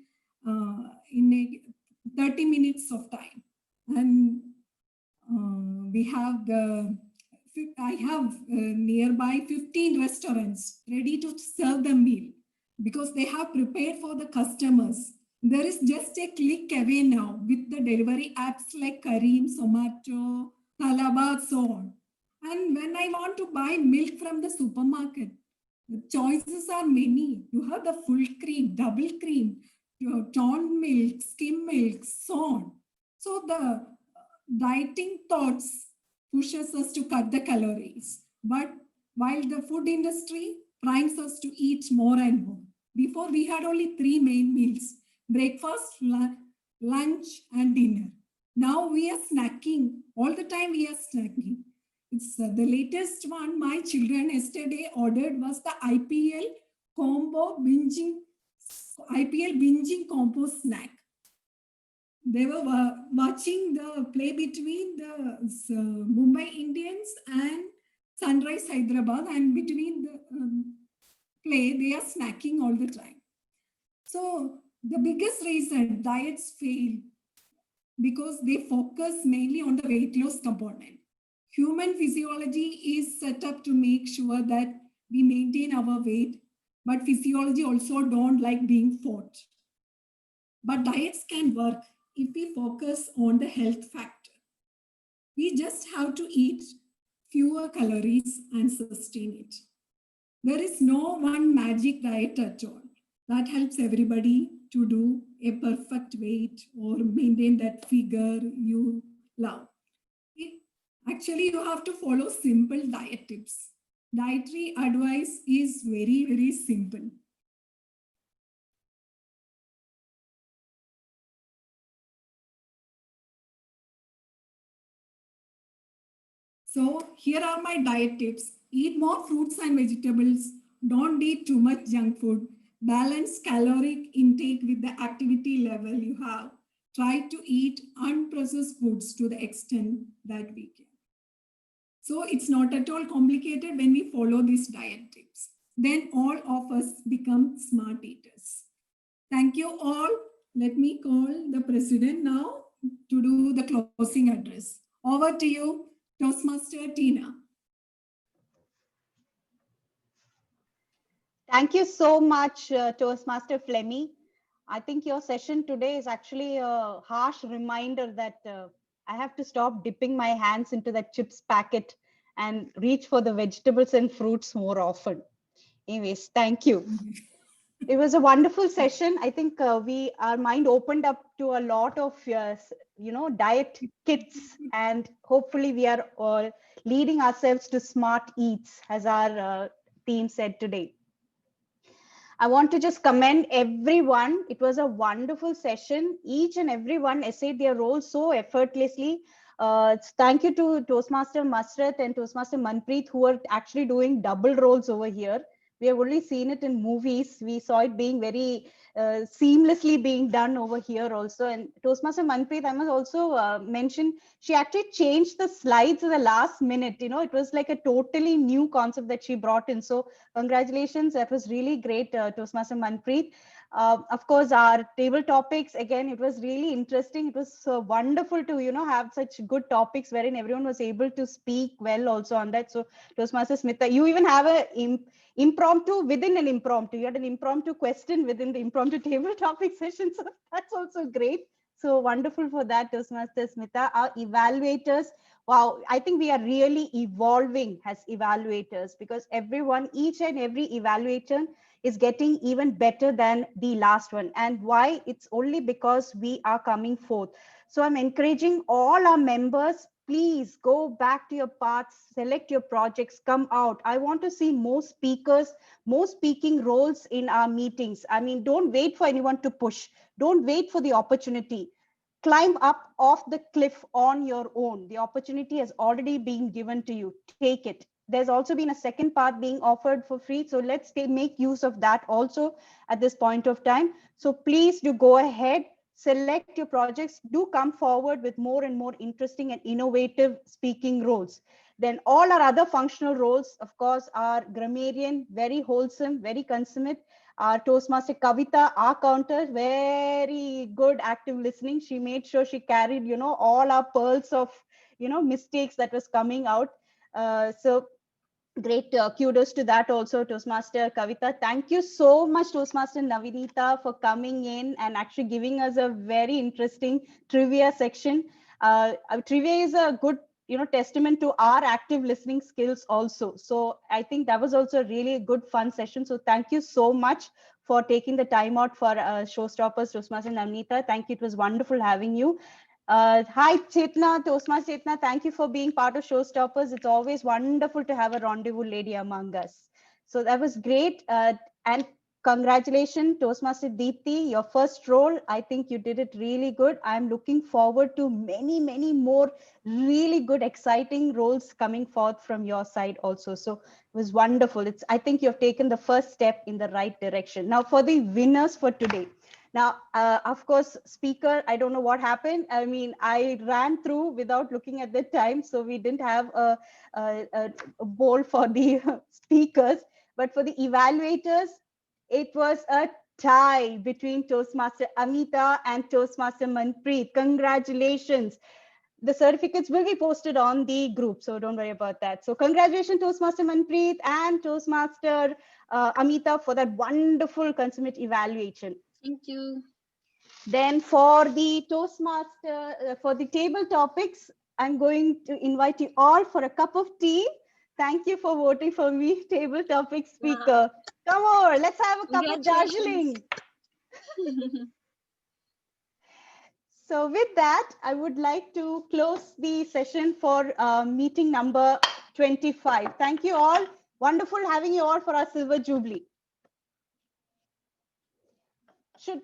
in a 30 minutes of time. And we have I have nearby 15 restaurants ready to serve the meal because they have prepared for the customers. There is just a click away now with the delivery apps like Careem, Zomato, Talabat, so on. And when I want to buy milk from the supermarket, the choices are many. You have the full cream, double cream, toned milk, skim milk, so on. So the dieting thoughts pushes us to cut the calories. But while the food industry primes us to eat more and more. Before we had only 3 main meals, breakfast, lunch and dinner. Now we are snacking. All the time we are snacking. It's the latest one my children yesterday ordered was the IPL binging combo snack. They were watching the play between the Mumbai Indians and Sunrise Hyderabad, and between the play, they are snacking all the time. So the biggest reason diets fail because they focus mainly on the weight loss component. Human physiology is set up to make sure that we maintain our weight, but physiology also don't like being fought. But diets can work if we focus on the health factor. We just have to eat fewer calories and sustain it. There is no one magic diet at all that helps everybody to do a perfect weight or maintain that figure you love. Actually, you have to follow simple diet tips. Dietary advice is very, very simple. So here are my diet tips. Eat more fruits and vegetables. Don't eat too much junk food. Balance caloric intake with the activity level you have. Try to eat unprocessed foods to the extent that we can. So it's not at all complicated when we follow these diet tips. Then all of us become smart eaters. Thank you all. Let me call the president now to do the closing address. Over to you, Toastmaster Tina. Thank you so much, Toastmaster Flemmy. I think your session today is actually a harsh reminder that I have to stop dipping my hands into that chips packet and reach for the vegetables and fruits more often. Anyways, thank you. It was a wonderful session. I think our mind opened up to a lot of diet kits, and hopefully we are all leading ourselves to smart eats, as our team said today. I want to just commend everyone. It was a wonderful session. Each and everyone essayed their role so effortlessly. Thank you to Toastmaster Masrat and Toastmaster Manpreet, who are actually doing double roles over here. We have only seen it in movies. We saw it being very seamlessly being done over here also. And Toastmaster Manpreet, I must also mention, she actually changed the slides at the last minute. It was like a totally new concept that she brought in. So congratulations. That was really great, Toastmaster Manpreet. Of course, our table topics, again, it was really interesting. It was wonderful to, have such good topics wherein everyone was able to speak well also on that. So Toastmaster Smita, you even have a impromptu within an impromptu. You had an impromptu question within the impromptu table topic session. So that's also great. So wonderful for that, Toastmaster Smita. Our evaluators, wow, I think we are really evolving as evaluators, because each and every evaluator is getting even better than the last one. And why? It's only because we are coming forth. So I'm encouraging all our members, please go back to your paths, select your projects, come out. I want to see more speakers, more speaking roles in our meetings. I mean, don't wait for anyone to push. Don't wait for the opportunity. Climb up off the cliff on your own. The opportunity has already been given to you. Take it. There's also been a second part being offered for free. So let's make use of that also at this point of time. So please do go ahead, select your projects, do come forward with more and more interesting and innovative speaking roles. Then all our other functional roles, of course, are grammarian, very wholesome, very consummate. Our Toastmaster Kavita, our counter, very good active listening. She made sure she carried, all our pearls of, mistakes that was coming out. So great, kudos to that also, Toastmaster Kavita. Thank you so much, Toastmaster Navinita, for coming in and actually giving us a very interesting trivia section. Trivia is a good testament to our active listening skills also. So I think that was also a really good fun session. So thank you so much for taking the time out for Showstoppers, Toastmaster Navinita. Thank you. It was wonderful having you. Hi, Chetna, Toastmaster Chetna. Thank you for being part of Showstoppers. It's always wonderful to have a rendezvous lady among us. So that was great. And congratulations, Toastmaster Deepthi, your first role. I think you did it really good. I'm looking forward to many, many more really good, exciting roles coming forth from your side also. So it was wonderful. I think you've taken the first step in the right direction. Now for the winners for today. Now, of course, speaker, I don't know what happened. I mean, I ran through without looking at the time, so we didn't have a bowl for the speakers. But for the evaluators, it was a tie between Toastmaster Amita and Toastmaster Manpreet. Congratulations. The certificates will be posted on the group, so don't worry about that. So congratulations, Toastmaster Manpreet and Toastmaster Amita, for that wonderful consummate evaluation. Thank you. Then for the Toastmaster, for the table topics, I'm going to invite you all for a cup of tea. Thank you for voting for me, table topic speaker. Wow. Come on, let's have a cup of Darjeeling. So with that, I would like to close the session for meeting number 25. Thank you all. Wonderful having you all for our Silver Jubilee.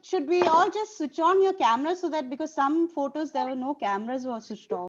Should we all just switch on your cameras, so that because some photos there were no cameras were switched off.